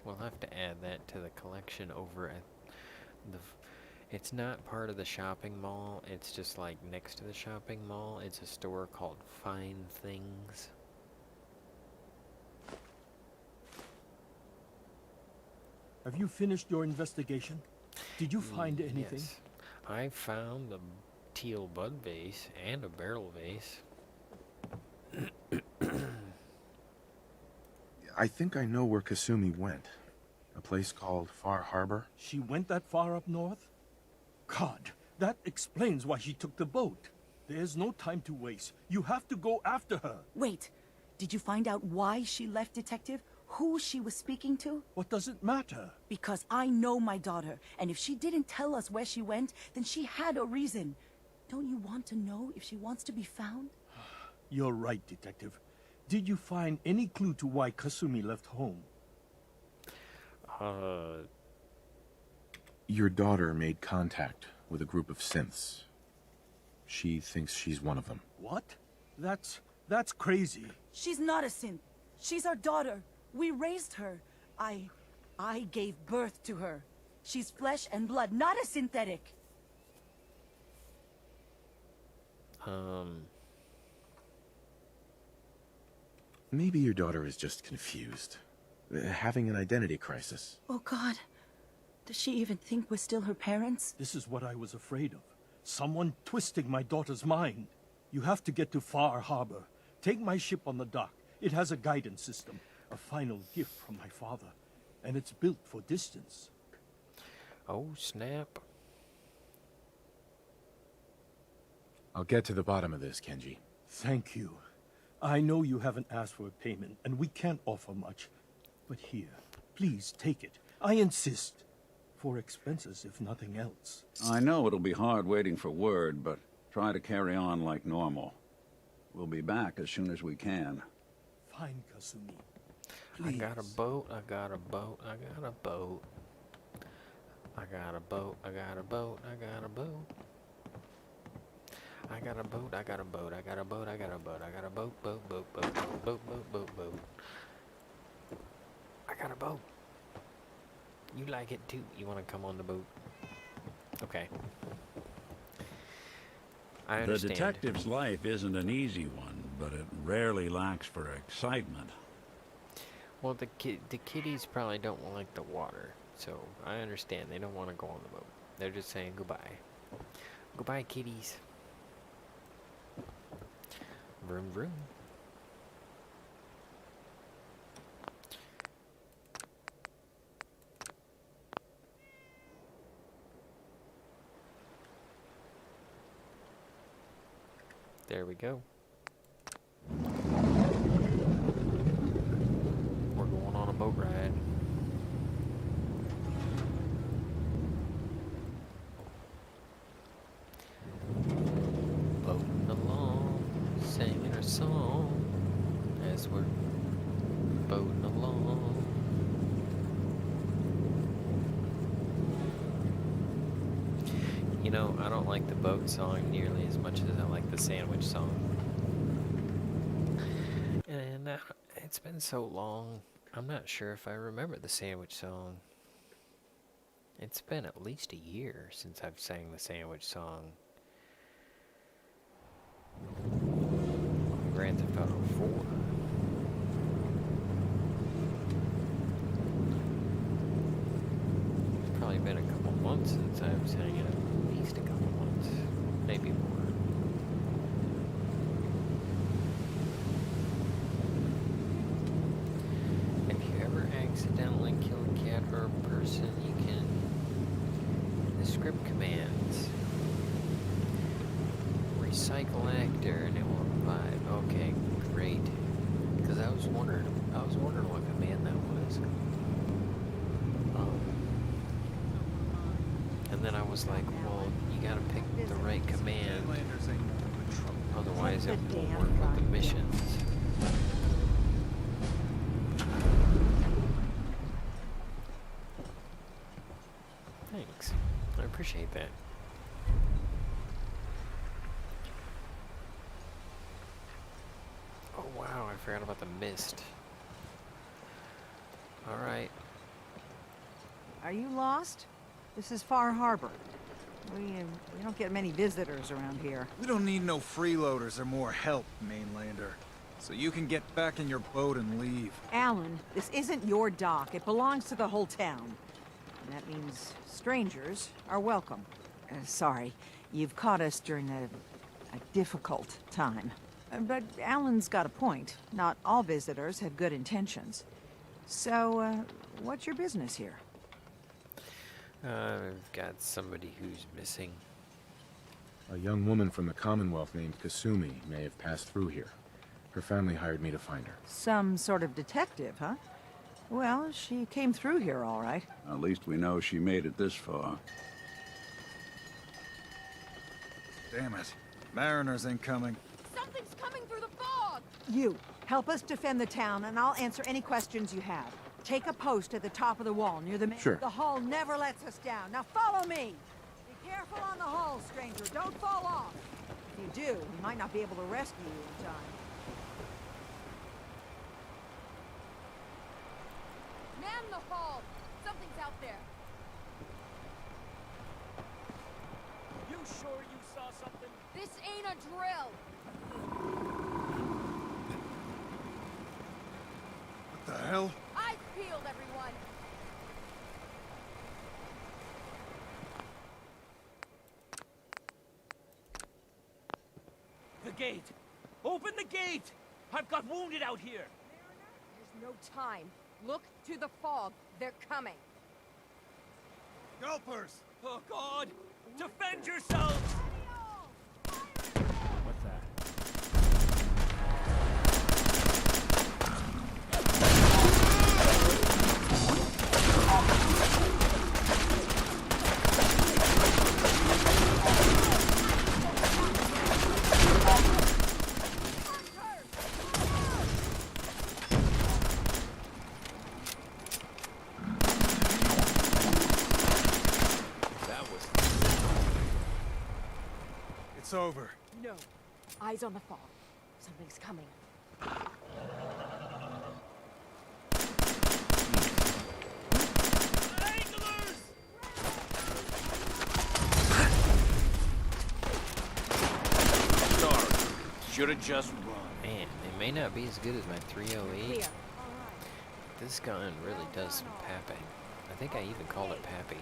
We'll have to add that to the collection over at the... It's not part of the shopping mall. It's just like next to the shopping mall. It's a store called Fine Things. Have you finished your investigation? Did you find anything? Yes. I found the teal bud vase and a barrel vase. I think I know where Kasumi went. A place called Far Harbor. She went that far up north? God, that explains why she took the boat. There's no time to waste. You have to go after her. Wait, did you find out why she left, Detective? Who she was speaking to? What does it matter? Because I know my daughter, and if she didn't tell us where she went, then she had a reason. Don't you want to know if she wants to be found? You're right, Detective. Did you find any clue to why Kasumi left home? Your daughter made contact with a group of synths. She thinks she's one of them. What? That's crazy. She's not a synth. She's our daughter. We raised her. I gave birth to her. She's flesh and blood, not a synthetic. Maybe your daughter is just confused. Having an identity crisis. Oh, God. Does she even think we're still her parents? This is what I was afraid of. Someone twisting my daughter's mind. You have to get to Far Harbor. Take my ship on the dock. It has a guidance system. A final gift from my father. And it's built for distance. Oh, snap. I'll get to the bottom of this, Kenji. Thank you. I know you haven't asked for a payment, and we can't offer much. But here, please take it. I insist. For expenses, if nothing else. I know it'll be hard waiting for word, but try to carry on like normal. We'll be back as soon as we can. Fine, Kasumi. Please. I got a boat, I got a boat, I got a boat. I got a boat, I got a boat, I got a boat. I got a boat, I got a boat, I got a boat, I got a boat, I got a boat, boat, boat, boat, boat, boat, boat, boat, boat. I got a boat. You like it too. You want to come on the boat? Okay. I understand. The detective's life isn't an easy one, but it rarely lacks for excitement. Well, the kitties probably don't like the water, so I understand. They don't want to go on the boat. They're just saying goodbye. Goodbye, kitties. Vroom, vroom. There we go. We're going on a boat ride. Boating along, singing our song as we're boating along. You know, I don't like the boat song nearly as much as I like the sandwich song. And it's been so long, I'm not sure if I remember the sandwich song. It's been at least a year since I've sang the sandwich song. Grand Theft Auto 4. It's probably been a couple months since I was hanging out. At least a couple months. Maybe more. If you ever accidentally kill a cat or a person, you can... The script commands. Recycle actor and it will revive. Okay, great. Because I was wondering what command that was. And then I was like, well, you gotta pick the right command. Otherwise it won't work with the missions. Thanks. I appreciate that. Oh wow, I forgot about the mist. Alright. Are you lost? This is Far Harbor. We don't get many visitors around here. We don't need no freeloaders or more help, mainlander. So you can get back in your boat and leave. Alan, this isn't your dock. It belongs to the whole town. And that means strangers are welcome. Sorry, you've caught us during a difficult time. But Alan's got a point. Not all visitors have good intentions. So, what's your business here? I've got somebody who's missing. A young woman from the Commonwealth named Kasumi may have passed through here. Her family hired me to find her. Some sort of detective, huh? Well, she came through here all right. At least we know she made it this far. Damn it. Mariners incoming. Something's coming through the fog! You, help us defend the town, and I'll answer any questions you have. Take a post at the top of the wall near the main... Sure. The hull never lets us down. Now follow me! Be careful on the hull, stranger. Don't fall off. If you do, we might not be able to rescue you in time. Man the hull! Something's out there. You sure you saw something? This ain't a drill! What the hell? Eyes peeled, everyone! The gate! Open the gate! I've got wounded out here! There's no time. Look to the fog. They're coming. Gulpers! Oh God! Defend yourselves! What's that? It's over. No. Eyes on the fog. Something's coming. Should've just run. Man, they may not be as good as my 308. This gun really does some papping. I think I even called it Pappy.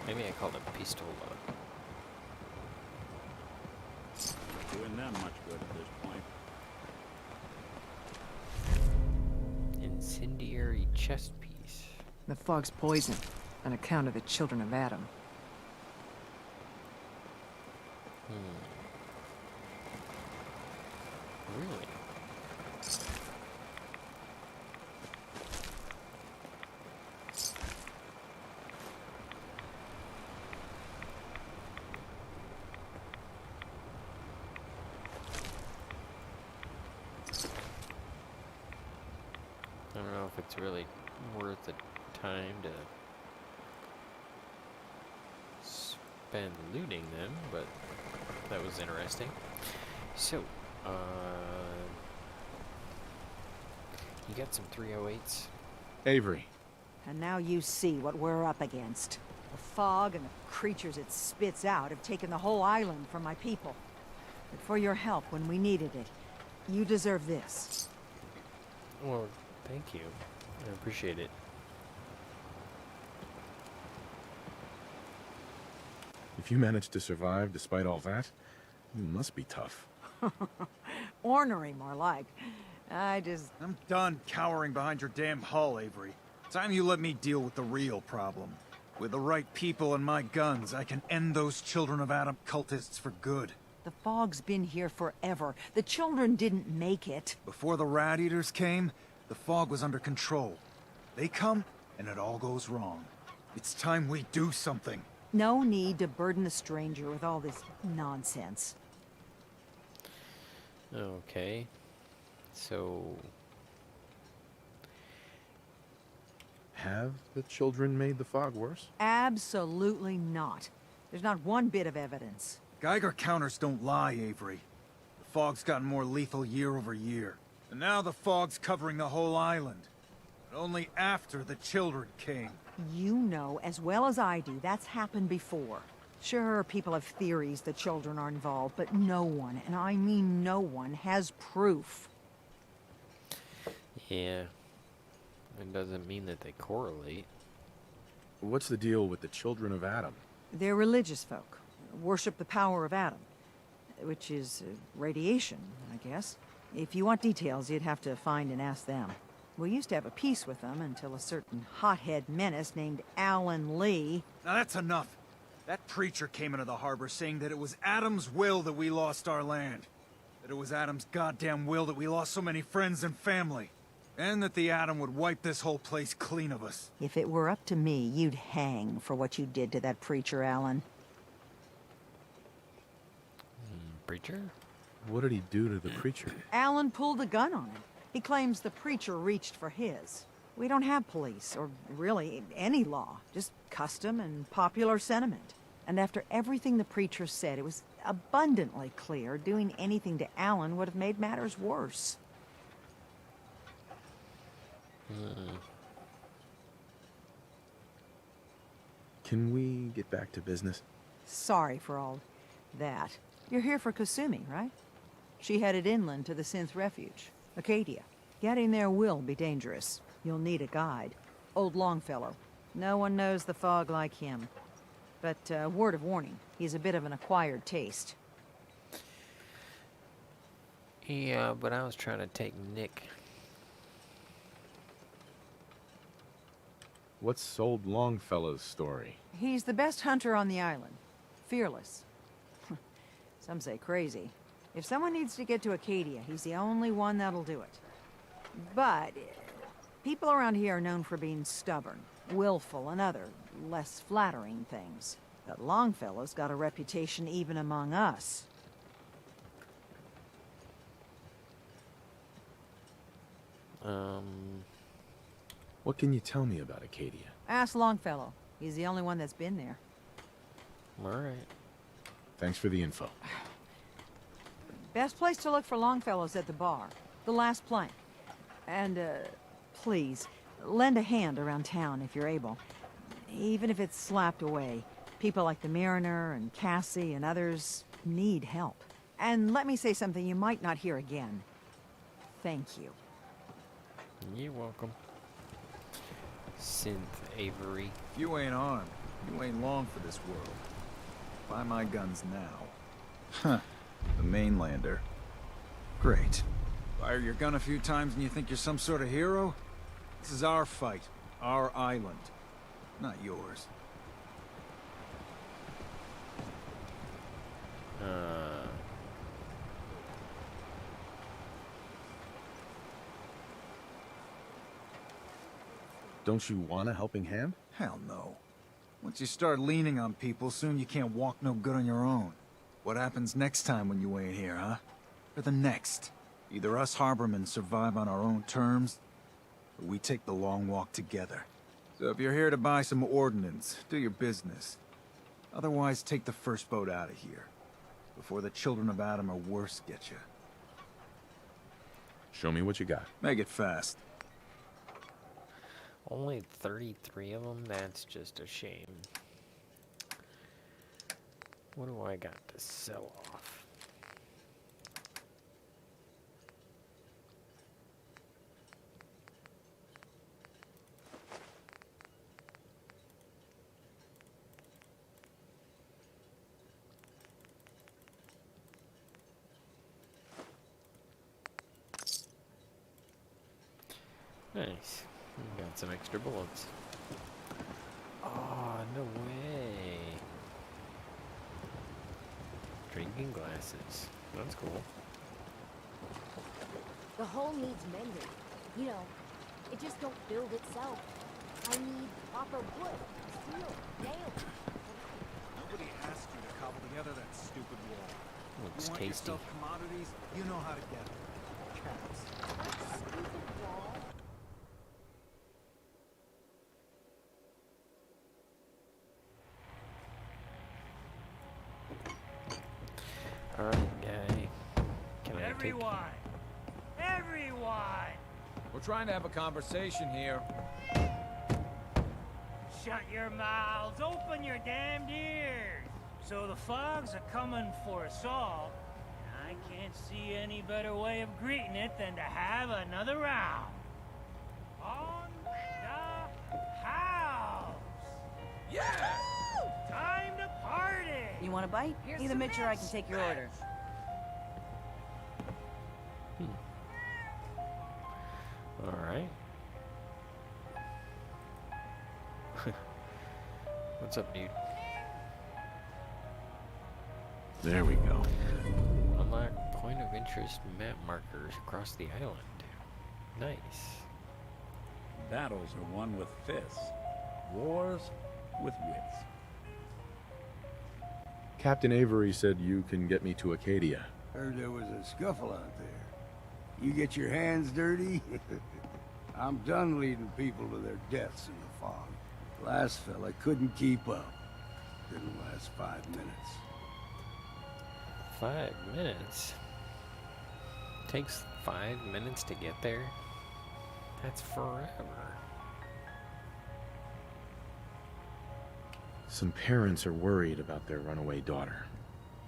Maybe I called it Pistola. Doing them much good at this point. Incendiary chest piece. The fog's poison, on account of the children of Adam. Really? I don't know if it's really worth the time to spend looting them, but that was interesting. So, you got some 308s? Avery. And now you see what we're up against. The fog and the creatures it spits out have taken the whole island from my people. But for your help when we needed it, you deserve this. Well, thank you. I appreciate it. If you managed to survive despite all that, you must be tough. Ornery, more like. I'm done cowering behind your damn hull, Avery. Time you let me deal with the real problem. With the right people and my guns, I can end those Children of Adam cultists for good. The fog's been here forever. The children didn't make it. Before the Rat Eaters came, the fog was under control. They come, and it all goes wrong. It's time we do something. No need to burden the stranger with all this nonsense. Okay. So... Have the children made the fog worse? Absolutely not. There's not one bit of evidence. Geiger counters don't lie, Avery. The fog's gotten more lethal year over year. And now the fog's covering the whole island. But only after the children came. You know as well as I do that's happened before. Sure, people have theories the children are involved, but no one, and I mean no one, has proof. Yeah. It doesn't mean that they correlate. What's the deal with the Children of Adam? They're religious folk. Worship the power of Adam. Which is radiation, I guess. If you want details, you'd have to find and ask them. We used to have a peace with them until a certain hothead menace named Alan Lee... Now that's enough. That preacher came into the harbor saying that it was Adam's will that we lost our land. That it was Adam's goddamn will that we lost so many friends and family. And that the Atom would wipe this whole place clean of us. If it were up to me, you'd hang for what you did to that preacher, Alan. Preacher? What did he do to the preacher? Alan pulled a gun on him. He claims the preacher reached for his. We don't have police, or really any law, just custom and popular sentiment. And after everything the preacher said, it was abundantly clear doing anything to Alan would have made matters worse. Can we get back to business? Sorry for all that. You're here for Kasumi, right? She headed inland to the Synth Refuge, Acadia. Getting there will be dangerous. You'll need a guide. Old Longfellow. No one knows the fog like him. But, word of warning, he's a bit of an acquired taste. Yeah, but I was trying to take Nick. What's old Longfellow's story? He's the best hunter on the island. Fearless. Some say crazy. If someone needs to get to Acadia, he's the only one that'll do it. But people around here are known for being stubborn, willful, and other, less flattering things. But Longfellow's got a reputation even among us. What can you tell me about Acadia? Ask Longfellow. He's the only one that's been there. Alright. Thanks for the info. Best place to look for Longfellow's at the bar. The last plank. And, please, lend a hand around town if you're able. Even if it's slapped away. People like the Mariner and Cassie and others need help. And let me say something you might not hear again. Thank you. You're welcome. Synth Avery. If you ain't armed, you ain't long for this world. Buy my guns now. Huh. The mainlander. Great. Fire your gun a few times and you think you're some sort of hero? This is our fight. Our island. Not yours. Don't you want a helping hand? Hell no. Once you start leaning on people, soon you can't walk no good on your own. What happens next time when you ain't here, huh? Or the next? Either us harbormen survive on our own terms, or we take the long walk together. So if you're here to buy some ordnance, do your business. Otherwise, take the first boat out of here, before the Children of Adam or worse get you. Show me what you got. Make it fast. Only 33 of them? That's just a shame. What do I got to sell off? Nice. We got some extra bullets. Oh, no way. Drinking glasses. That's cool. The hull needs mending. You know, it just don't build itself. I need proper wood, steel, nails. Nobody asked you to cobble together that stupid wall. Looks You want tasty. yourself commodities? You know how to get them. Cats. That stupid wall. Alright, guy. Can I take... Everyone! We're trying to have a conversation here. Shut your mouths, open your damned ears! So the fogs are coming for us all, and I can't see any better way of greeting it than to have another round. On the house! Yeah! Time to party! You want a bite? Either Mitch or I can take your order. Alright. What's up, dude? There we go. Unlock point of interest map markers across the island. Nice. Battles are won with fists. Wars with wits. Captain Avery said you can get me to Acadia. Heard there was a scuffle out there. You get your hands dirty? I'm done leading people to their deaths in the fog. Last fella couldn't keep up. Didn't last 5 minutes. 5 minutes? Takes 5 minutes to get there? That's forever. Some parents are worried about their runaway daughter.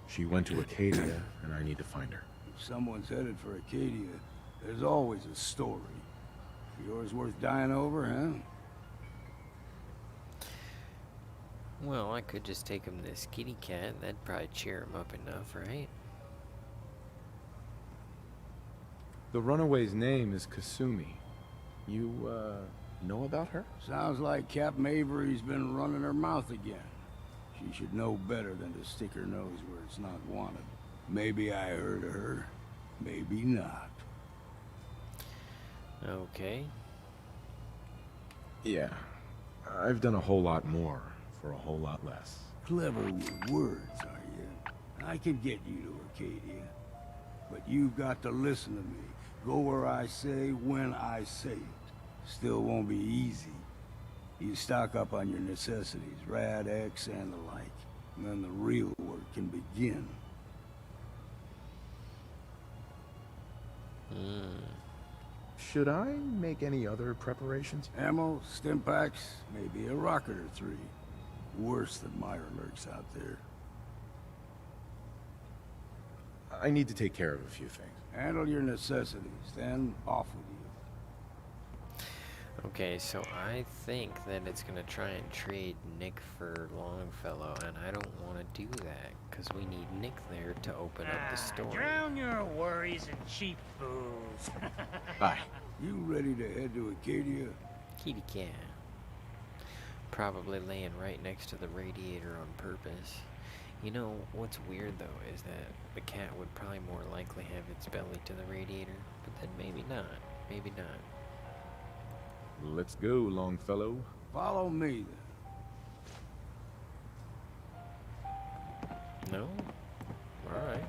She went to Acadia, and I need to find her. If someone's headed for Acadia, there's always a story. Yours worth dying over, huh? Well, I could just take him this kitty cat. That'd probably cheer him up enough, right? The runaway's name is Kasumi. You, know about her? Sounds like Captain Avery's been running her mouth again. She should know better than to stick her nose where it's not wanted. Maybe I heard of her, maybe not. Okay. Yeah. I've done a whole lot more for a whole lot less. Clever with words, are you? I can get you to Acadia. But you've got to listen to me. Go where I say, when I say it. Still won't be easy. You stock up on your necessities, Rad X and the like. And then the real work can begin. Should I make any other preparations? Ammo, stim packs, maybe a rocket or 3. Worse than Myra lurks out there. I need to take care of a few things. Handle your necessities, then off with you. Okay, so I think that it's gonna try and trade Nick for Longfellow, and I don't want to do that, because we need Nick there to open up the story. Drown your worries in cheap booze. Bye. You ready to head to Acadia? Kitty cat. Probably laying right next to the radiator on purpose. You know, what's weird though is that the cat would probably more likely have its belly to the radiator, but then maybe not. Maybe not. Let's go, Longfellow. Follow me, then. No? Alright.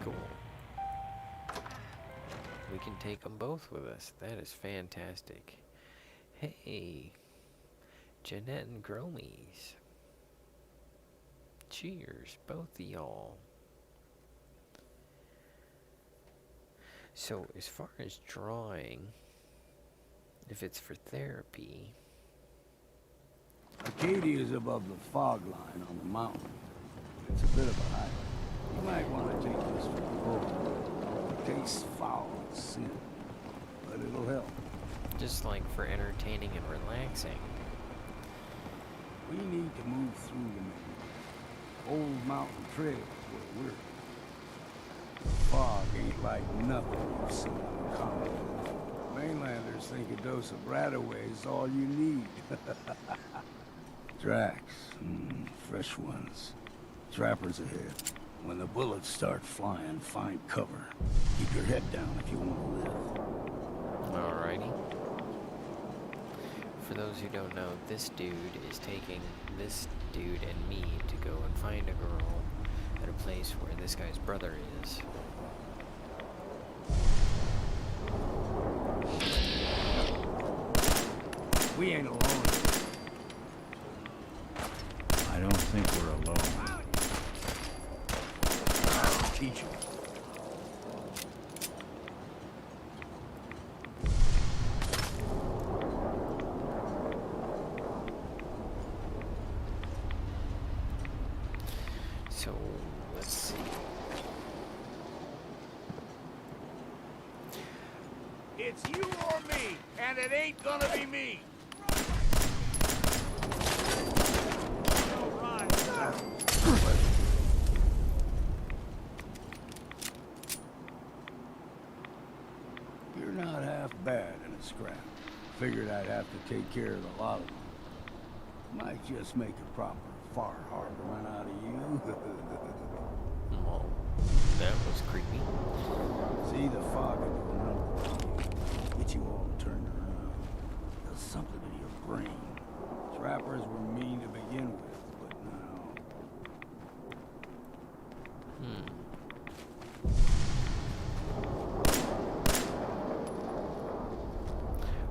Cool. We can take them both with us. That is fantastic. Hey. Jeanette and Growmiez. Cheers, both of y'all. So, as far as drawing, if it's for It's a bit of a highlight. You might want to take this for the road. It tastes foul and sin, but it'll help. Just like for entertaining and relaxing. We need to move through the main old mountain trails where we're. The fog ain't like nothing you've seen on the common. Mainlanders think a dose of Bradaway is all you need. Tracks, fresh ones. Trappers ahead. When the bullets start flying, find cover. Keep your head down if you want to live. Alrighty. For those who don't know, this dude is taking this dude and me to go and find a girl at a place where this guy's brother is. We ain't alone. I don't think we're alone. Teach him. So, let's see. It's you or me, and it ain't gonna be me. You're not half bad in a scrap. Figured I'd have to take care of the lot of them. Might just make a proper Far Harbor out of you. Well, that was creepy. See, the fog will do a number on you. Get you all turned around. Does something to your brain. Trappers were mean to begin with, but now...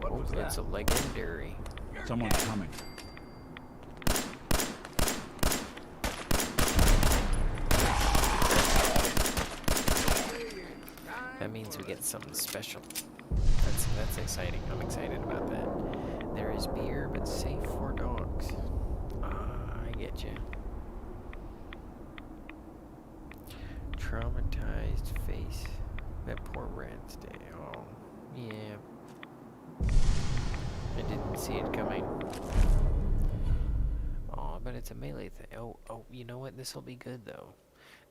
What was that? It's a legendary. Someone's coming. That means we get something special. That's exciting. I'm excited about that. There is beer, but safe for dogs. I get you. Traumatized face. That poor rat's day. Oh, yeah. I didn't see it coming. Oh, but it's a melee thing. Oh, you know what? This'll be good, though.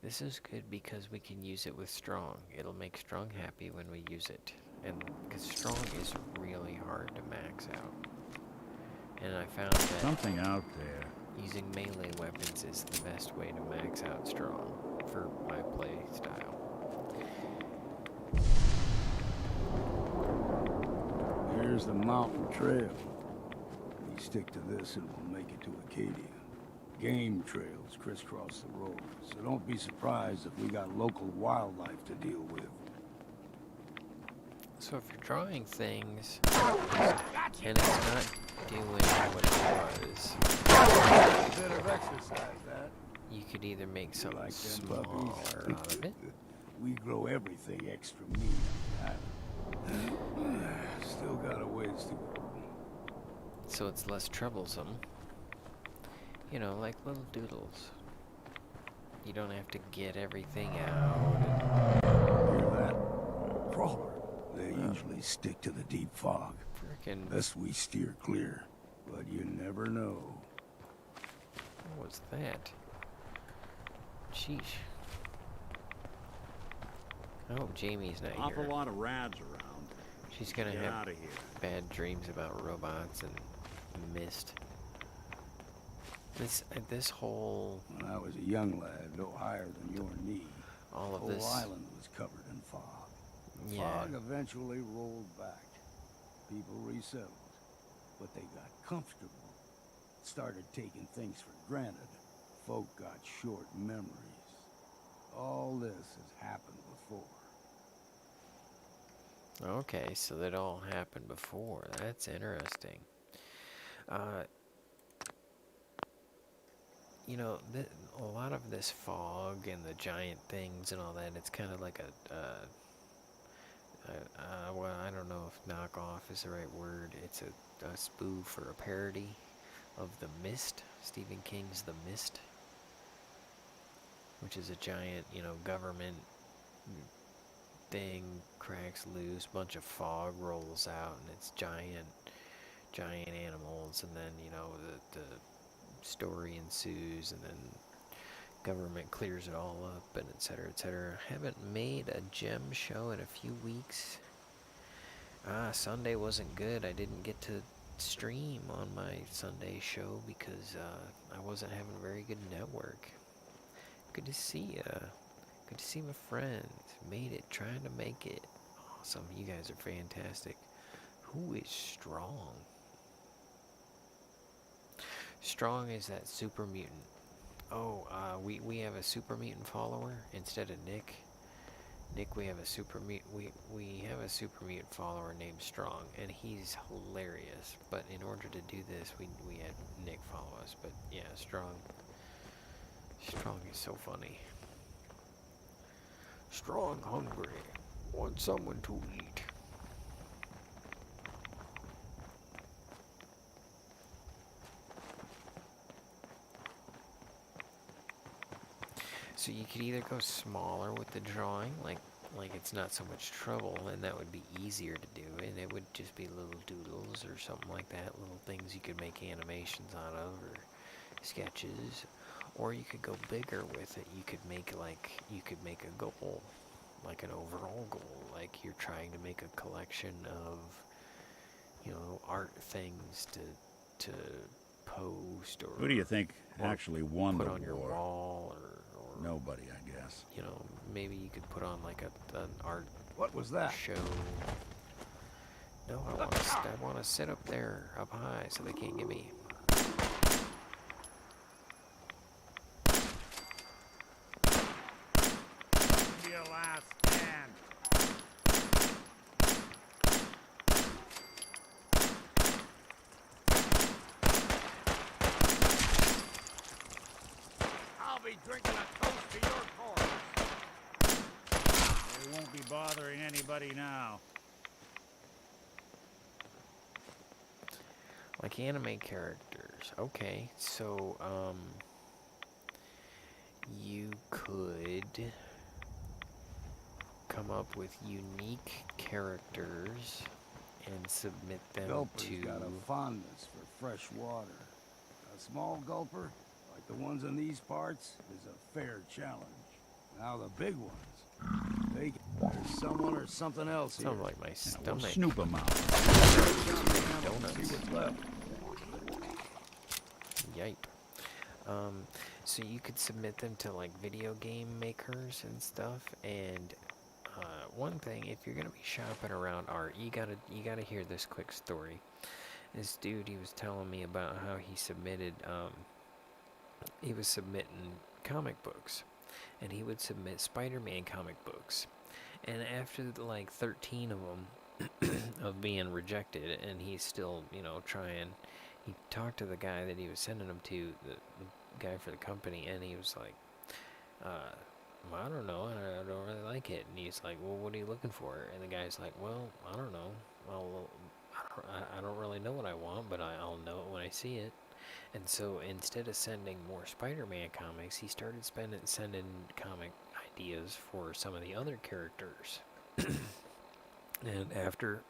This is good because we can use it with Strong. It'll make Strong happy when we use it. And because Strong is really hard to max out. And I found that something out there. Using melee weapons is the best way to max out Strong for my play style. Here's the mountain trail. We stick to this and we'll make it to Acadia. Game trails crisscross the road, so don't be surprised if we got local wildlife to deal with. So if you're drawing things, and it's not doing what it was, Better exercise that. You could either make something like smaller out of it. We grow everything extra mean. Still got a ways to go. So it's less troublesome. You know, like little doodles. You don't have to get everything out. Hear that? Crawler. They usually stick to the deep fog. Frickin' Best we steer clear. But you never know. What was that? Sheesh. I hope Jamie's not Awful here. lot of rads around. She's gonna Get have outta here. bad dreams about robots and mist. This whole... When I was a young lad, no higher than your knee, all of the this... whole island was covered in fog. The Yeah. fog eventually rolled back. People resettled, but they got comfortable. Started taking things for granted. Folk got short memories. All this has happened before. Okay, so that all happened before. That's interesting. You know, a lot of this fog and the giant things and all that, it's kind of like well, I don't know if knockoff is the right word. It's a spoof or a parody of The Mist, Stephen King's The Mist. which is a giant, you know, government thing cracks loose, bunch of fog rolls out, and it's giant animals, and then, you know, the story ensues, and then government clears it all up, and etc., etc. Haven't made a gem show in a few weeks. Sunday wasn't good. I didn't get to stream on my Sunday show because I wasn't having a very good network. Good to see ya. Good to see my friends. Made it. Trying to make it. Awesome. You guys are fantastic. Who is Strong? Strong is that super mutant. Oh, we have a super mutant follower instead of Nick. Nick, we have a super mutant follower named Strong, and he's hilarious. But in order to do this, we had Nick follow us. But yeah, Strong is so funny. Strong hungry, want someone to eat. So you could either go smaller with the drawing, like it's not so much trouble, and that would be easier to do, and it would just be little doodles or something like that, little things you could make animations out of, or sketches. Or you could go bigger with it. You could make a goal, like an overall goal, like you're trying to make a collection of, you know, art things to post, or who do you think actually won the war? Put on your wall, or nobody, I guess. You know, maybe you could put on like an art. What was that? Show. No, I want to sit up there, up high, so they can't get me. Be a last stand. I'll be drinking a toast to your corpse. They won't be bothering anybody now. Like anime characters. Okay, so, you could come up with unique characters and submit them Gulper's to... got a fondness for fresh water. A small gulper, like the ones in these parts, is a fair challenge. Now the big ones, there's someone or something else here. Sounds like my stomach. We'll snoop them out. Donuts. See what's left. Yipe. So you could submit them to like video game makers and stuff, and one thing, if you're gonna be shopping around art, you gotta hear this quick story. This dude, he was telling me about how he was submitting comic books, and he would submit Spider-Man comic books, and after like 13 of them of being rejected, and he's still, you know, trying, he talked to the guy that he was sending them to, the guy for the company, and he was like, I don't know, I don't really like it. And he's like, well, what are you looking for? And the guy's like, well, I don't know. Well, I don't really know what I want, but I'll know it when I see it. And so instead of sending more Spider-Man comics, he started sending comic ideas for some of the other characters. And after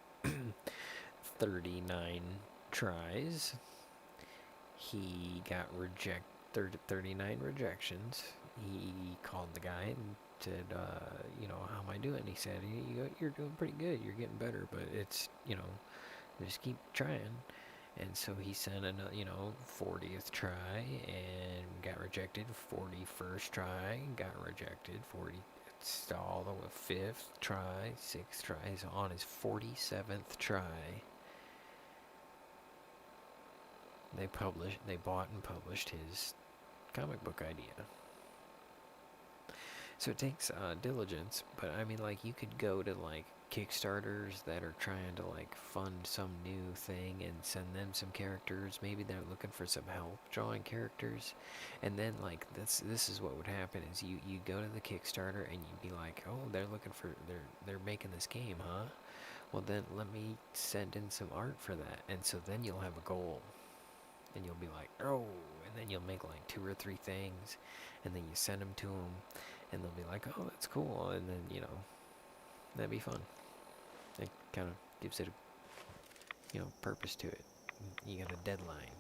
39 tries, he got 39 rejections. He called the guy and said, you know, how am I doing? He said, you're doing pretty good. You're getting better, but it's, you know, just keep trying. And so he sent another, you know, 40th try and got rejected. 41st try, got rejected. 40th, all the way 5th try, 6th try. He's on his 47th try. They bought and published his comic book idea. So it takes diligence, but I mean, like, you could go to like Kickstarters that are trying to like fund some new thing and send them some characters. Maybe they're looking for some help drawing characters, and then like this is what would happen is you go to the Kickstarter and you'd be like, oh, they're making this game, huh? Well, then let me send in some art for that, and so then you'll have a goal, and you'll be like, oh, and then you'll make like 2 or 3 things, and then you send them to them, and they'll be like, oh, that's cool, and then, you know, that'd be fun. It kind of gives it a, you know, purpose to it. You got a deadline.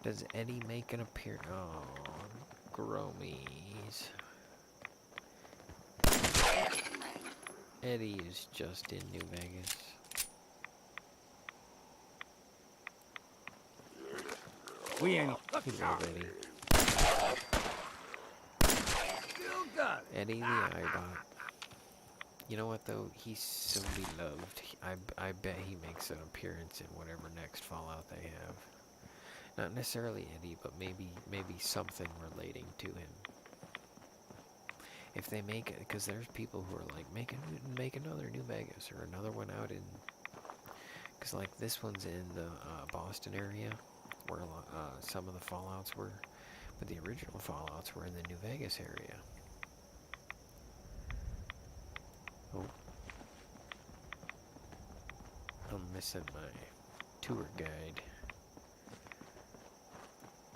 Does Eddie make an appearance? Oh, Growmiez. Eddie is just in New Vegas. We ain't He love Eddie. Eddie the iBot. You know what though? He's so beloved. I bet he makes an appearance in whatever next Fallout they have. Not necessarily Eddie, but maybe something relating to him. If they make it, because there's people who are like, make another New Vegas or another one out in, because like this one's in the Boston area, where some of the Fallouts were, but the original Fallouts were in the New Vegas area. Oh, I'm missing my tour guide.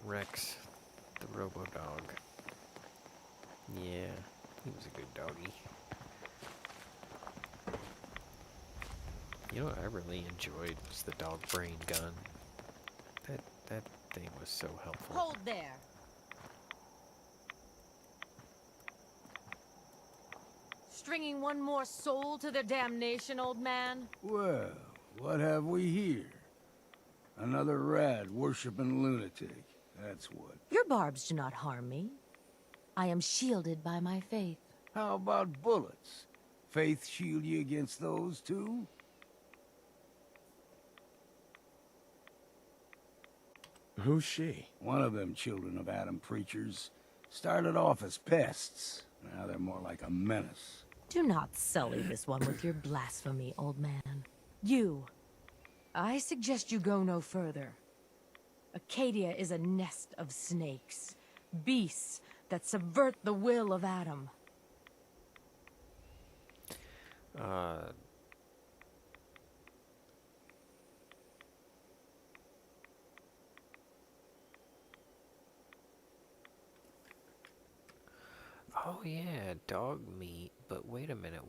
Rex, the Robo-Dog. Yeah, he was a good doggy. You know what I really enjoyed was the dog brain gun. That thing was so helpful. Hold there. Stringing one more soul to their damnation, old man? Well, what have we here? Another rad worshipping lunatic. That's what. Your barbs do not harm me. I am shielded by my faith. How about bullets? Faith shield you against those too? Who's she? One of them children of Adam preachers. Started off as pests. Now they're more like a menace. Do not sully this one with your blasphemy, old man. You. I suggest you go no further. Acadia is a nest of snakes. Beasts that subvert the will of Adam. Oh yeah, dog meat. But wait a minute.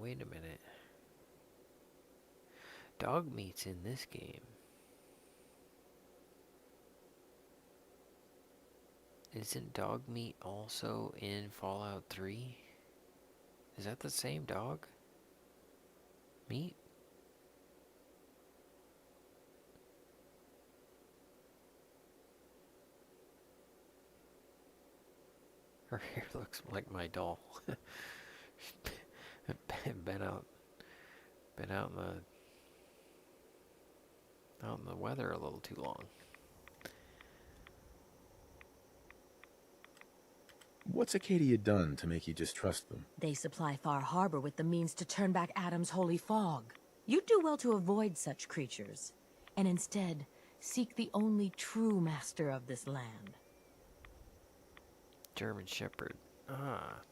Dog meat's in this game. Isn't dog meat also in Fallout 3? Is that the same dog? Meat? Her hair looks like my doll. been out in the weather a little too long. What's Acadia done to make you distrust them? They supply Far Harbor with the means to turn back Adam's holy fog. You'd do well to avoid such creatures, and instead seek the only true master of this land. German Shepherd. Ah.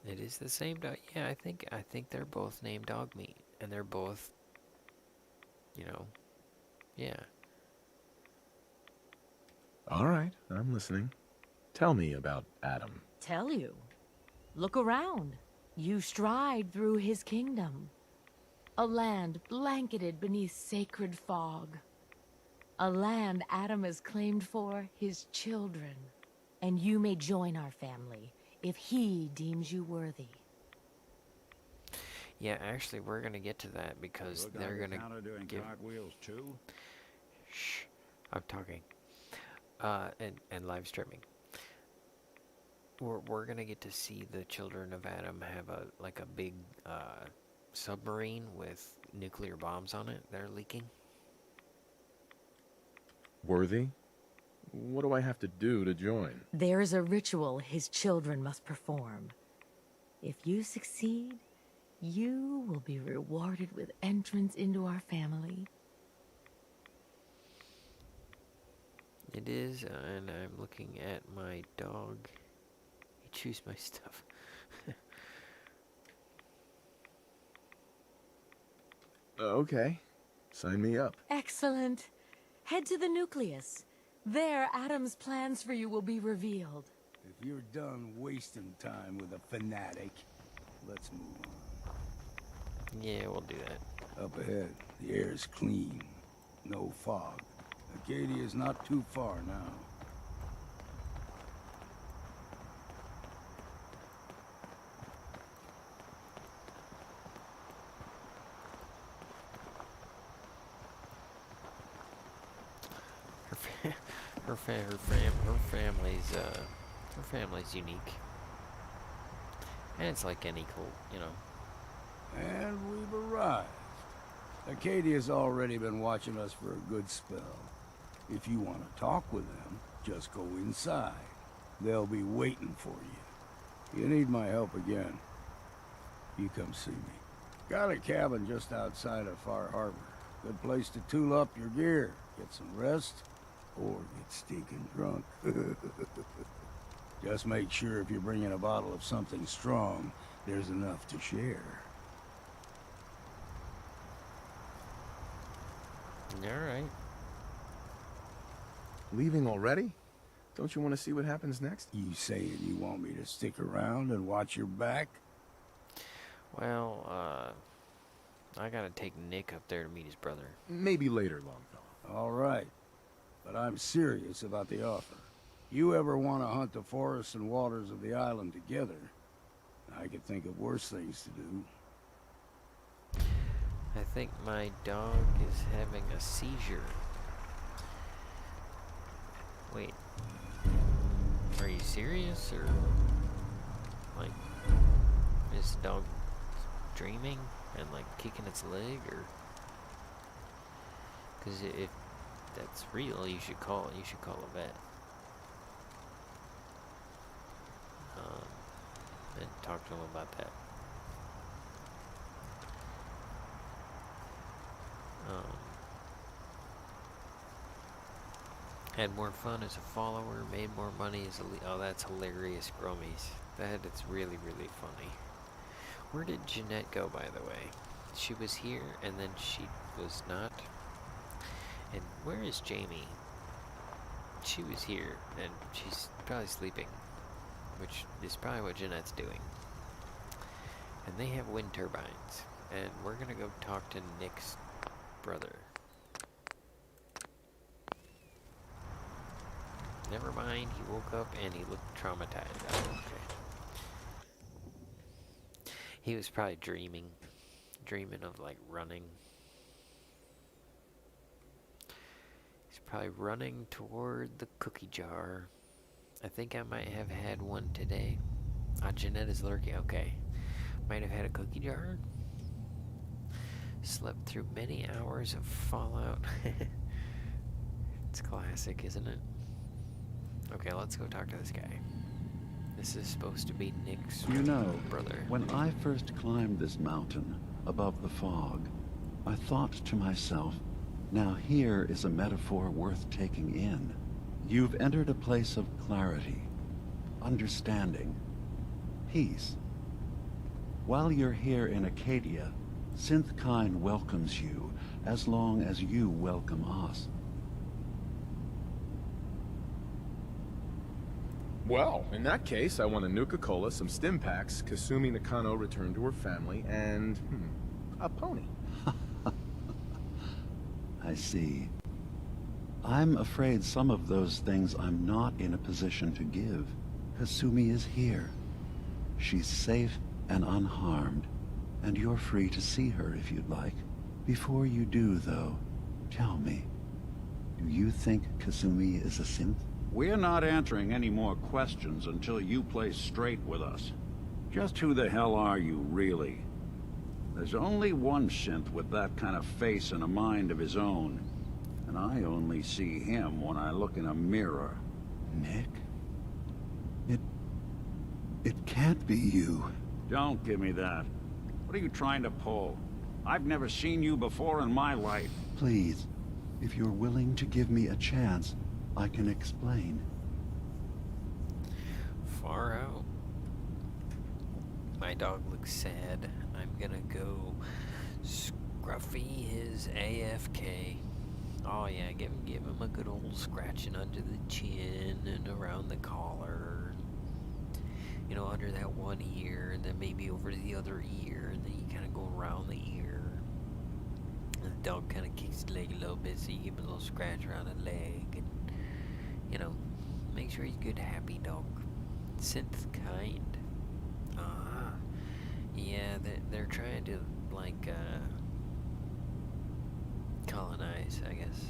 It is the same dog. Yeah, I think they're both named dog meat. And they're both, you know, yeah. All right, I'm listening. Tell me about Adam. Tell you. Look around. You stride through his kingdom. A land blanketed beneath sacred fog. A land Adam has claimed for his children. And you may join our family if he deems you worthy. Yeah, actually, we're gonna get to that because they're gonna give cartwheels too. Shh, I'm talking. And live streaming. We're gonna get to see the children of Adam have a big submarine with nuclear bombs on it. They're leaking. Worthy? What do I have to do to join? There is a ritual his children must perform. If you succeed, you will be rewarded with entrance into our family. It is, and I'm looking at my dog. He chews my stuff. Okay. Sign me up. Excellent. Head to the nucleus. There, Adam's plans for you will be revealed. If you're done wasting time with a fanatic, let's move on. Yeah, we'll do that. Up ahead, the air's clean. No fog. Acadia's not too far now. Her family's unique. And it's like any cult, you know. And we've arrived. Acadia's already been watching us for a good spell. If you want to talk with them, just go inside. They'll be waiting for you. You need my help again, you come see me. Got a cabin just outside of Far Harbor. Good place to tool up your gear, get some rest, or get stinking drunk. Just make sure if you're bringing a bottle of something strong, there's enough to share. Alright. Leaving already? Don't you want to see what happens next? You saying you want me to stick around and watch your back? Well, I gotta take Nick up there to meet his brother. Maybe later, Longfellow. All right. But I'm serious about the offer. You ever want to hunt the forests and waters of the island together, I could think of worse things to do. I think my dog is having a seizure. Wait. Are you serious, or like is the dog dreaming and like kicking its leg, or? Because if that's real, you should call a vet. And talk to him about that. Had more fun as a follower, made more money as a oh, that's hilarious, Growmiez. It's really, really funny. Where did Jeanette go, by the way? She was here, and then she was not. And where is Jamie? She was here, and she's probably sleeping, which is probably what Jeanette's doing. And they have wind turbines, and we're gonna go talk to Nick's brother. Never mind, he woke up and he looked traumatized. Oh, okay. He was probably dreaming of like running. He's probably running toward the cookie jar. I think I might have had one today. Ah, Jeanette is lurking. Okay. Might have had a cookie jar. Slept through many hours of Fallout. It's classic, isn't it? Okay, let's go talk to this guy. This is supposed to be Nick's brother. When I first climbed this mountain above the fog, I thought to myself, now here is a metaphor worth taking in. You've entered a place of clarity, understanding, peace. While you're here in Acadia, Synthkind welcomes you as long as you welcome us. Well, in that case, I want a Nuka Cola, some stim packs, Kasumi Nakano returned to her family, and, a pony. I see. I'm afraid some of those things I'm not in a position to give. Kasumi is here. She's safe and unharmed, and you're free to see her if you'd like. Before you do, though, tell me, do you think Kasumi is a synth? We're not answering any more questions until you play straight with us. Just who the hell are you, really? There's only one synth with that kind of face and a mind of his own. And I only see him when I look in a mirror. Nick? It can't be you. Don't give me that. What are you trying to pull? I've never seen you before in my life. Please, if you're willing to give me a chance, I can explain. Far out. My dog looks sad. I'm gonna go Gruffy is AFK. Oh yeah, give him a good old scratching under the chin and around the collar. You know, under that one ear, and then maybe over to the other ear, and then you kind of go around the ear. And the dog kind of kicks the leg a little bit, so you give him a little scratch around the leg, and you know, make sure he's a good, happy dog. Synth kind. Yeah, they're trying to like colonize, I guess.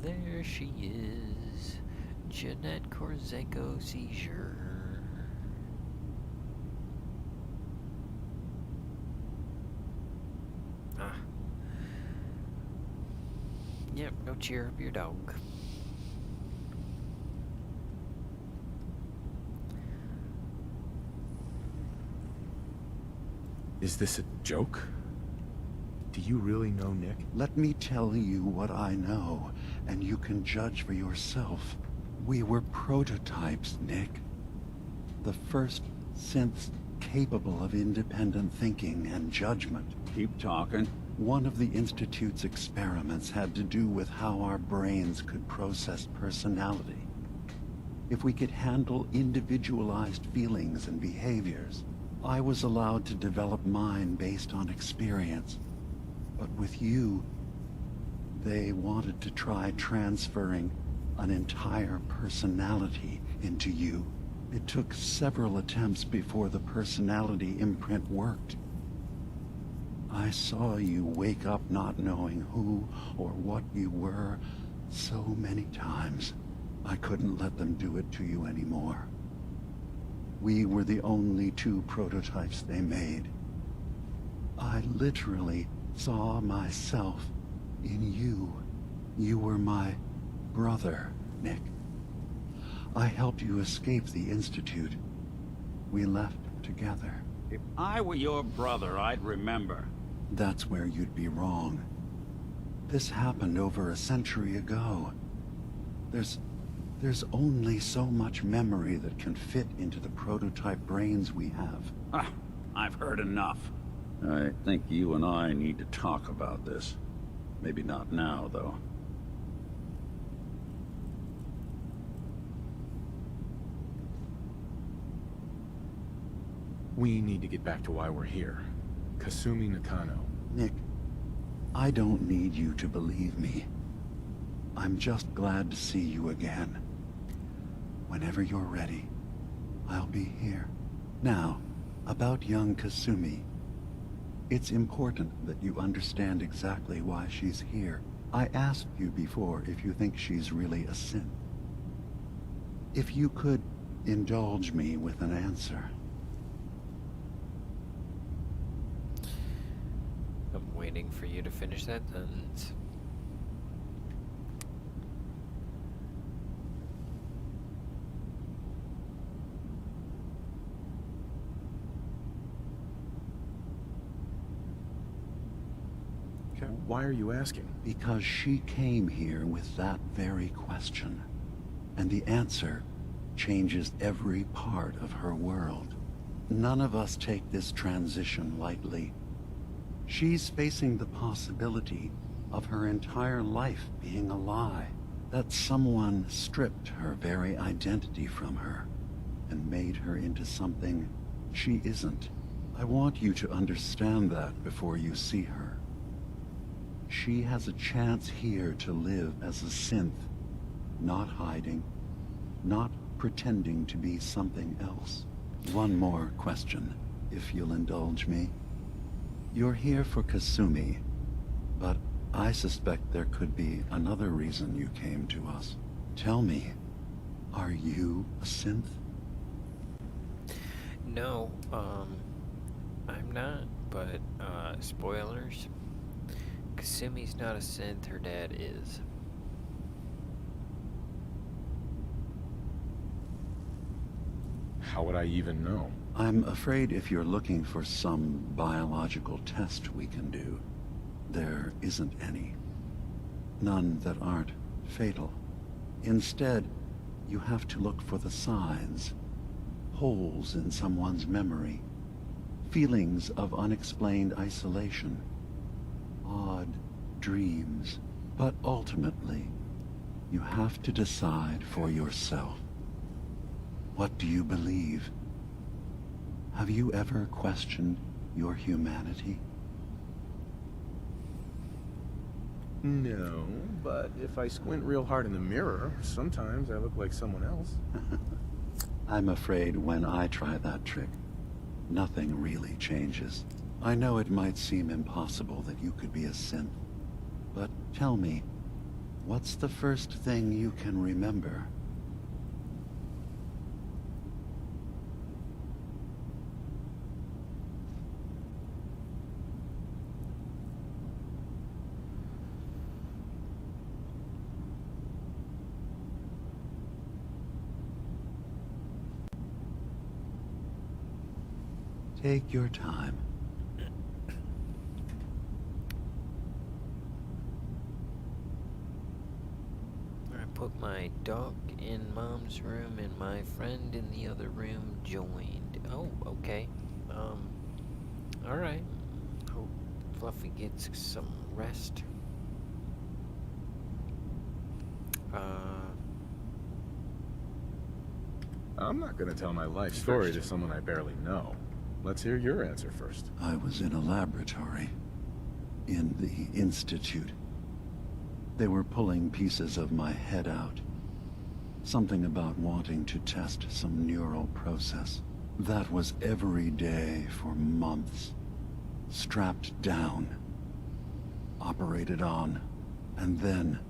There she is, Jeanette Corseco seizure. Yep, go cheer up your dog. Is this a joke? Do you really know Nick? Let me tell you what I know, and you can judge for yourself. We were prototypes, Nick. The first synths capable of independent thinking and judgment. Keep talking. One of the Institute's experiments had to do with how our brains could process personality. If we could handle individualized feelings and behaviors, I was allowed to develop mine based on experience. But with you, they wanted to try transferring an entire personality into you. It took several attempts before the personality imprint worked. I saw you wake up not knowing who or what you were so many times. I couldn't let them do it to you anymore. We were the only two prototypes they made. I literally saw myself in you. You were my brother, Nick. I helped you escape the Institute. We left together. If I were your brother, I'd remember. That's where you'd be wrong. This happened over a century ago. There's only so much memory that can fit into the prototype brains we have. Ah, I've heard enough. I think you and I need to talk about this. Maybe not now, though. We need to get back to why we're here. Kasumi Nakano. Nick, I don't need you to believe me. I'm just glad to see you again. Whenever you're ready, I'll be here. Now, about young Kasumi. It's important that you understand exactly why she's here. I asked you before if you think she's really a synth. If you could indulge me with an answer. I'm waiting for you to finish that sentence. Why are you asking? Because she came here with that very question. And the answer changes every part of her world. None of us take this transition lightly. She's facing the possibility of her entire life being a lie. That someone stripped her very identity from her and made her into something she isn't. I want you to understand that before you see her. She has a chance here to live as a synth, not hiding, not pretending to be something else. One more question, if you'll indulge me. You're here for Kasumi, but I suspect there could be another reason you came to us. Tell me, are you a synth? No, I'm not, but, spoilers. Kasumi's not a synth, her dad is. How would I even know? I'm afraid if you're looking for some biological test we can do, there isn't any. None that aren't fatal. Instead, you have to look for the signs. Holes in someone's memory. Feelings of unexplained isolation. odd dreams. But ultimately, you have to decide for yourself. What do you believe? Have you ever questioned your humanity? No, but if I squint real hard in the mirror, sometimes I look like someone else. I'm afraid when I try that trick, nothing really changes. I know it might seem impossible that you could be a synth, but tell me, what's the first thing you can remember? Take your time. I put my dog in Mom's room and my friend in the other room joined. Oh, okay. Alright. Hope Fluffy gets some rest. I'm not gonna tell my life story to someone I barely know. Let's hear your answer first. I was in a laboratory. In the Institute. They were pulling pieces of my head out. Something about wanting to test some neural process. That was every day for months. Strapped down. Operated on. And then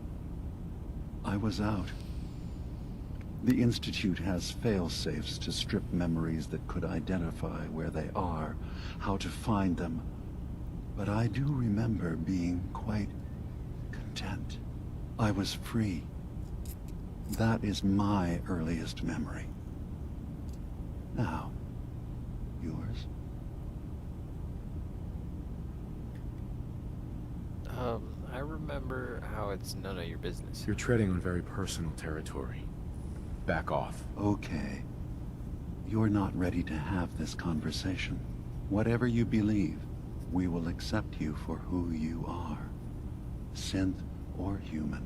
I was out. The Institute has fail-safes to strip memories that could identify where they are, how to find them. But I do remember being quite content. I was free. That is my earliest memory. Now, yours? I remember how it's none of your business. You're treading on very personal territory. Back off. Okay. You're not ready to have this conversation. Whatever you believe, we will accept you for who you are. Synth or human.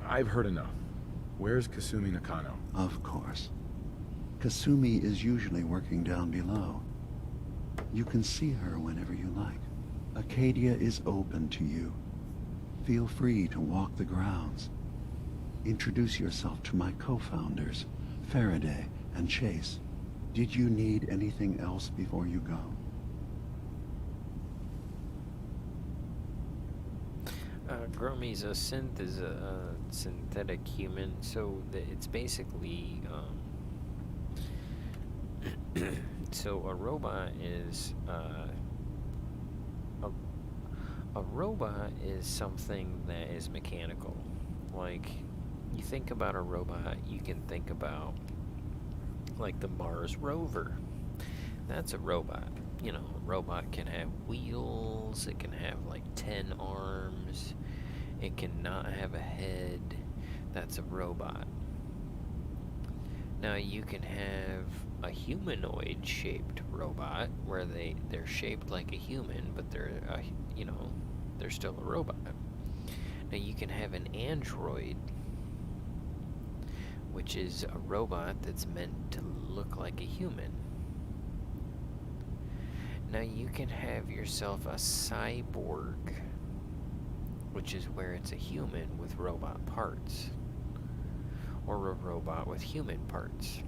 I've heard enough. Where's Kasumi Nakano? Of course. Kasumi is usually working down below. You can see her whenever you like. Acadia is open to you. Feel free to walk the grounds. Introduce yourself to my co-founders, Faraday and Chase. Did you need anything else before you go? Growmiez, a synth is a synthetic human, so it's basically, so a robot is, a robot is something that is mechanical. Like, you think about a robot, you can think about, like, the Mars rover. That's a robot. You know, a robot can have wheels, it can have, like, 10 arms, it cannot have a head. That's a robot. Now, you can have a humanoid-shaped robot, where they're shaped like a human, but they're, you know, they're still a robot. Now, you can have an android, which is a robot that's meant to look like a human. Now, you can have yourself a cyborg, which is where it's a human with robot parts, or a robot with human parts.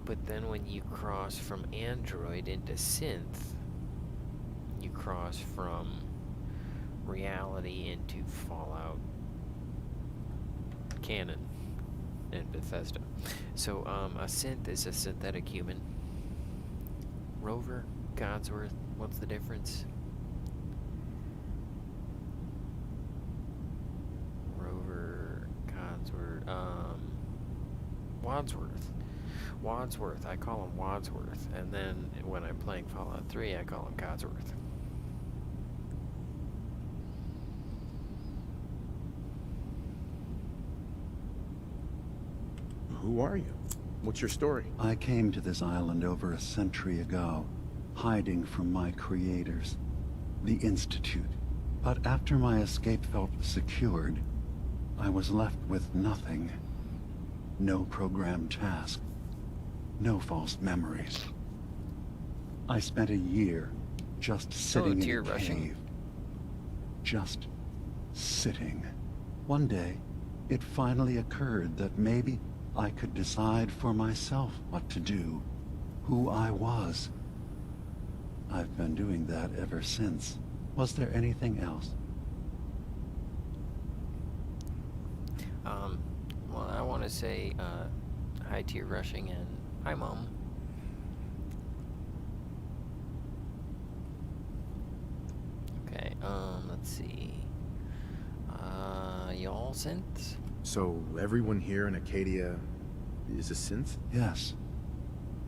But then when you cross from android into synth, you cross from reality into Fallout canon and Bethesda. So a synth is a synthetic human. Rover, Godsworth, what's the difference? Rover, Godsworth, Wadsworth, I call him Wadsworth, and then when I'm playing Fallout 3, I call him Godsworth. Who are you? What's your story? I came to this island over a century ago, hiding from my creators, the Institute. But after my escape felt secured, I was left with nothing. No programmed task. No false memories. I spent a year just sitting in a cave. Just sitting. One day, it finally occurred that maybe I could decide for myself what to do, who I was. I've been doing that ever since. Was there anything else? Well, I want to say, hi to your rushing and hi, Mom. Okay, let's see. Y'all synths? So, everyone here in Acadia is a synth? Yes.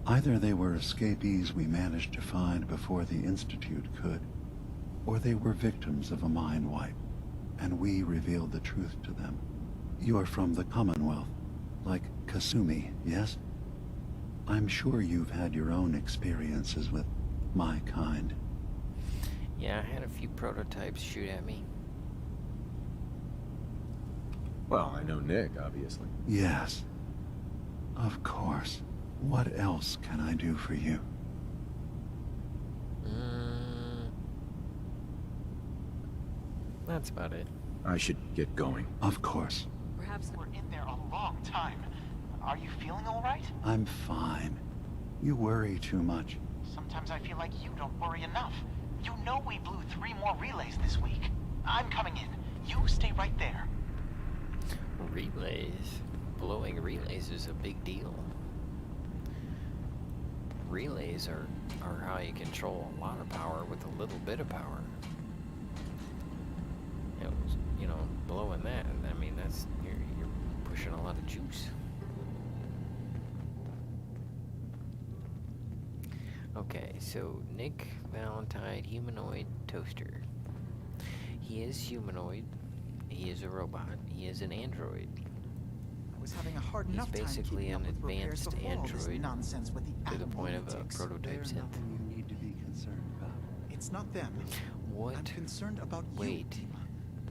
Either they were escapees we managed to find before the Institute could, or they were victims of a mind wipe, and we revealed the truth to them. You're from the Commonwealth, like Kasumi, yes? I'm sure you've had your own experiences with my kind. Yeah, I had a few prototypes shoot at me. Well, I know Nick, obviously. Yes. Of course. What else can I do for you? That's about it. I should get going. Of course. Perhaps we're in there a long time. Are you feeling all right? I'm fine. You worry too much. Sometimes I feel like you don't worry enough. You know we blew 3 more relays this week. I'm coming in. You stay right there. Relays? Blowing relays is a big deal. Relays are how you control a lot of power with a little bit of power. You know, blowing that, I mean, that's, you're pushing a lot of juice. Okay, so Nick Valentine, humanoid toaster. He is humanoid. He is a robot. He is an android. I was having a hard He's enough time basically keeping an up with repairs advanced before all this android nonsense with the to the point of a lunatics. prototype synth. You need to be concerned about. It's not them. What? I'm concerned about you. Wait.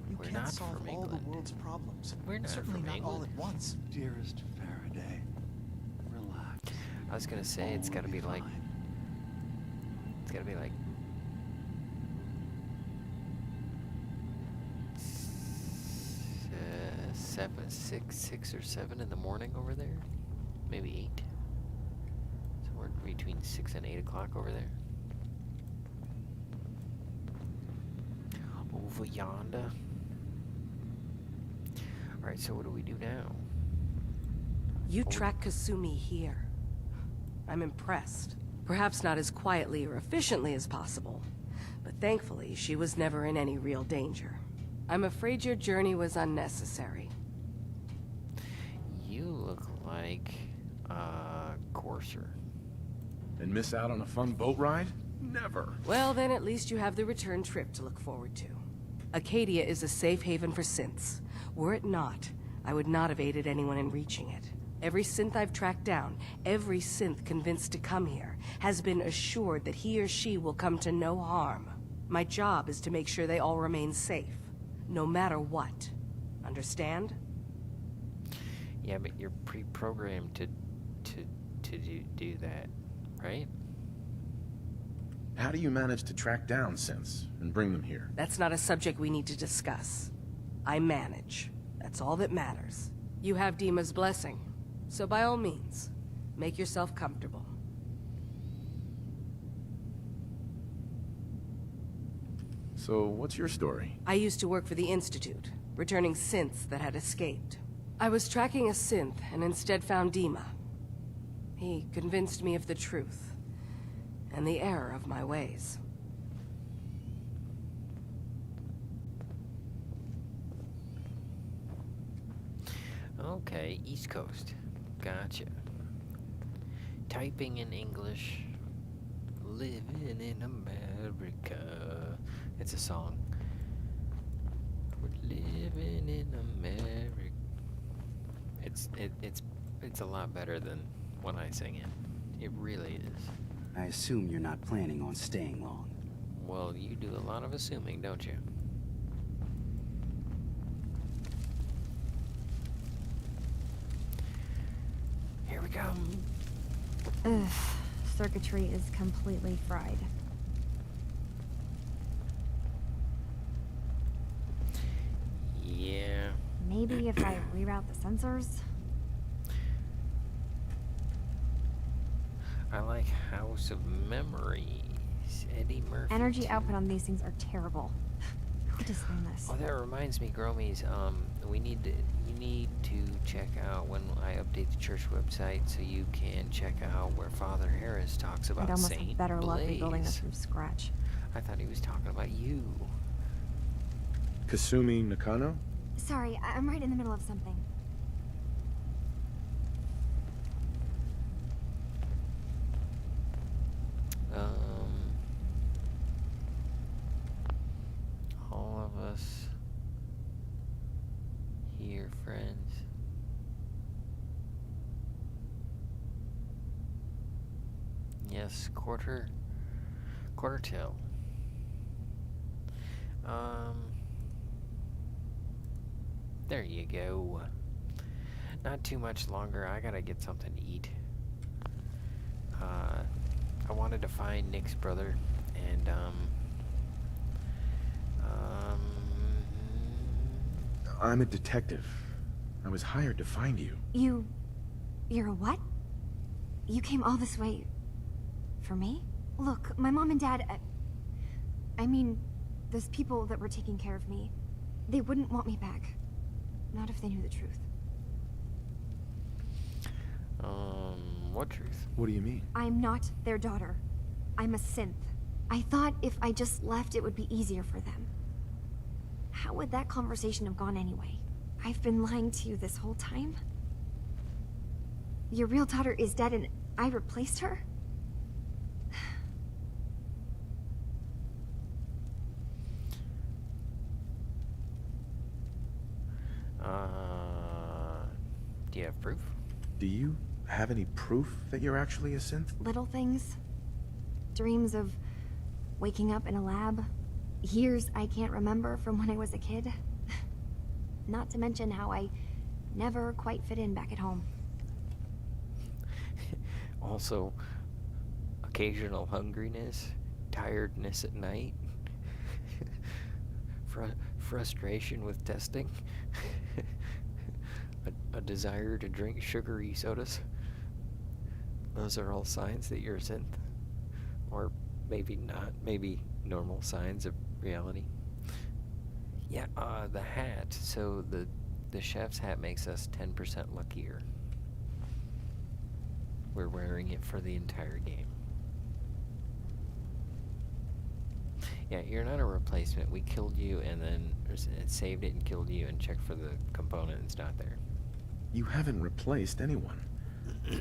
You We're can't not solve from all the England. world's problems. We're not Certainly from not all England. at once. Dearest Faraday, relax. I was gonna say it's gotta be like. It's gotta be like. Six or 7 in the morning over there. Maybe 8. Somewhere between 6 and 8 o'clock over there. Over yonder. Alright, so what do we do now? You track Kasumi here. I'm impressed. Perhaps not as quietly or efficiently as possible, but thankfully she was never in any real danger. I'm afraid your journey was unnecessary. You look like a courser. And miss out on a fun boat ride? Never. Well, then at least you have the return trip to look forward to. Acadia is a safe haven for synths. Were it not, I would not have aided anyone in reaching it. Every synth I've tracked down, every synth convinced to come here, has been assured that he or she will come to no harm. My job is to make sure they all remain safe, no matter what. Understand? Yeah, but you're pre-programmed to do that, right? How do you manage to track down synths and bring them here? That's not a subject we need to discuss. I manage. That's all that matters. You have Dima's blessing, so by all means, make yourself comfortable. So, what's your story? I used to work for the Institute, returning synths that had escaped. I was tracking a synth and instead found Dima. He convinced me of the truth and the error of my ways. Okay, East Coast. Gotcha. Typing in English. Living in America. It's a song. We're living in America. It's a lot better than when I sing it. It really is. I assume you're not planning on staying long. Well, you do a lot of assuming, don't you? Here we go. Ugh, circuitry is completely fried. Yeah. Maybe if I reroute the sensors? I like House of Memories. Eddie Murphy. Energy output on these things are terrible. Who designed this? Oh, that reminds me, Growmiez. You need to check out when I update the church website so you can check out where Father Harris talks about I'd almost Saint have better luck Blaze. rebuilding this from scratch. I thought he was talking about you. Kasumi Nakano? Sorry, I'm right in the middle of something. All of us here, friends. Yes, quarter till. There you go. Not too much longer. I gotta get something to eat. I wanted to find Nick's brother, and I'm a detective. I was hired to find you. You're a what? You came all this way... for me? Look, my mom and dad... I mean, those people that were taking care of me, they wouldn't want me back. Not if they knew the truth. What truth? What do you mean? I'm not their daughter. I'm a synth. I thought if I just left, it would be easier for them. How would that conversation have gone anyway? I've been lying to you this whole time? Your real daughter is dead and I replaced her? Do you have proof? Do you have any proof that you're actually a synth? Little things. Dreams of waking up in a lab. Years I can't remember from when I was a kid. Not to mention how I never quite fit in back at home. Also, occasional hungriness, tiredness at night, frustration with testing, a desire to drink sugary sodas. Those are all signs that you're a synth. Or maybe not, maybe normal signs of reality. Yeah, the hat. So the chef's hat makes us 10% luckier. We're wearing it for the entire game. Yeah, you're not a replacement. We killed you and then saved it and killed you and checked for the component and it's not there. You haven't replaced anyone.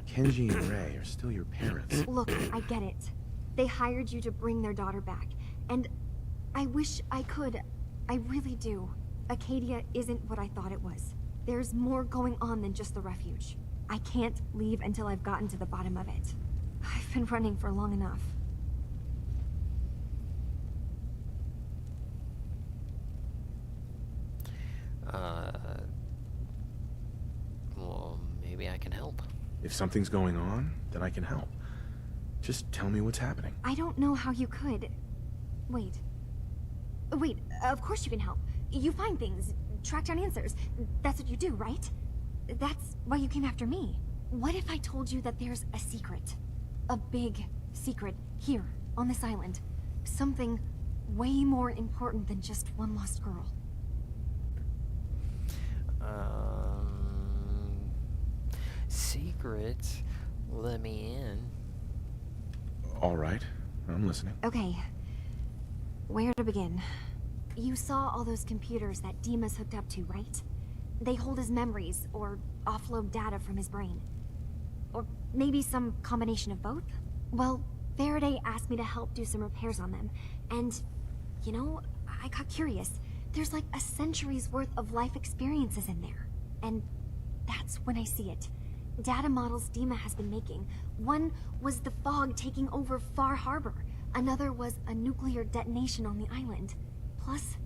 Kenji and Ray are still your parents. Look, I get it. They hired you to bring their daughter back. And I wish I could. I really do. Acadia isn't what I thought it was. There's more going on than just the refuge. I can't leave until I've gotten to the bottom of it. I've been running for long enough. Well, maybe I can help. If something's going on, then I can help. Just tell me what's happening. I don't know how you could. Wait, of course you can help. You find things, track down answers. That's what you do, right? That's why you came after me. What if I told you that there's a secret? A big secret here, on this island. Something way more important than just one lost girl. Secrets? Let me in. All right, I'm listening. Okay, where to begin? You saw all those computers that Dima's hooked up to, right? They hold his memories, or offload data from his brain. Or maybe some combination of both? Well, Faraday asked me to help do some repairs on them, and, you know, I got curious. There's like a century's worth of life experiences in there. And that's when I see it. Data models Dima has been making. One was the fog taking over Far Harbor. Another was a nuclear detonation on the island. Plus,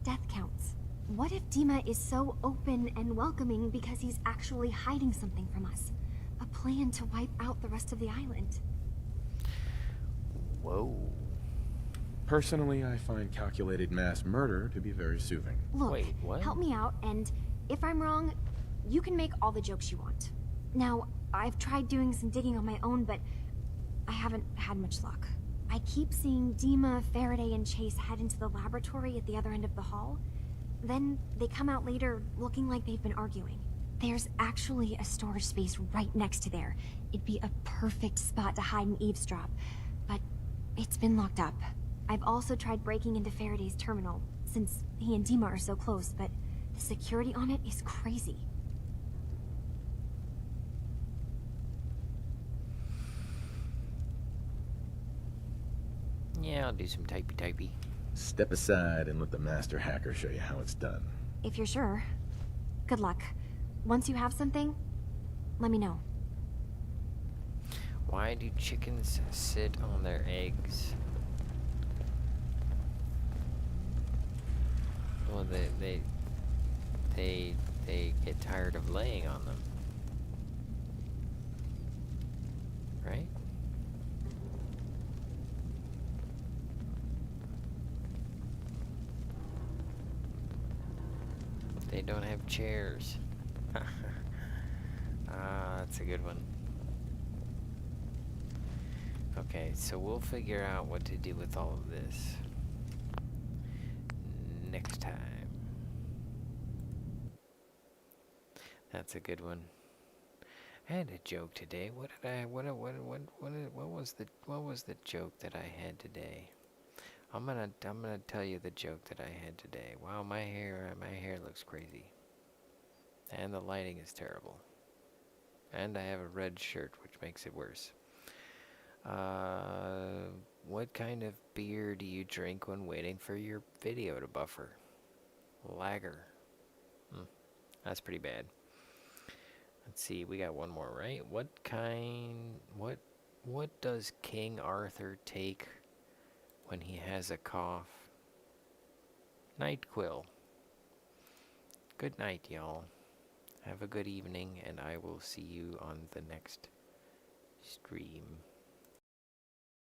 death counts. What if Dima is so open and welcoming because he's actually hiding something from us? A plan to wipe out the rest of the island. Whoa. Personally, I find calculated mass murder to be very soothing. Look, Wait, what? help me out, and if I'm wrong, you can make all the jokes you want. Now, I've tried doing some digging on my own, but I haven't had much luck. I keep seeing Dima, Faraday, and Chase head into the laboratory at the other end of the hall. Then they come out later looking like they've been arguing. There's actually a storage space right next to there. It'd be a perfect spot to hide and eavesdrop, but it's been locked up. I've also tried breaking into Faraday's terminal, since he and Dima are so close, but the security on it is crazy. Yeah, I'll do some typey. Step aside and let the master hacker show you how it's done. If you're sure. Good luck. Once you have something, let me know. Why do chickens sit on their eggs? Well, they get tired of laying on them. Right? They don't have chairs. That's a good one. Okay, so we'll figure out what to do with all of this next time. That's a good one. I had a joke today. What was the joke that I had today? I'm gonna tell you the joke that I had today. Wow, my hair looks crazy. And the lighting is terrible. And I have a red shirt, which makes it worse. What kind of beer do you drink when waiting for your video to buffer? Lager. That's pretty bad. Let's see, we got one more, right? What does King Arthur take when he has a cough? NyQuil. Good night, y'all. Have a good evening, and I will see you on the next stream.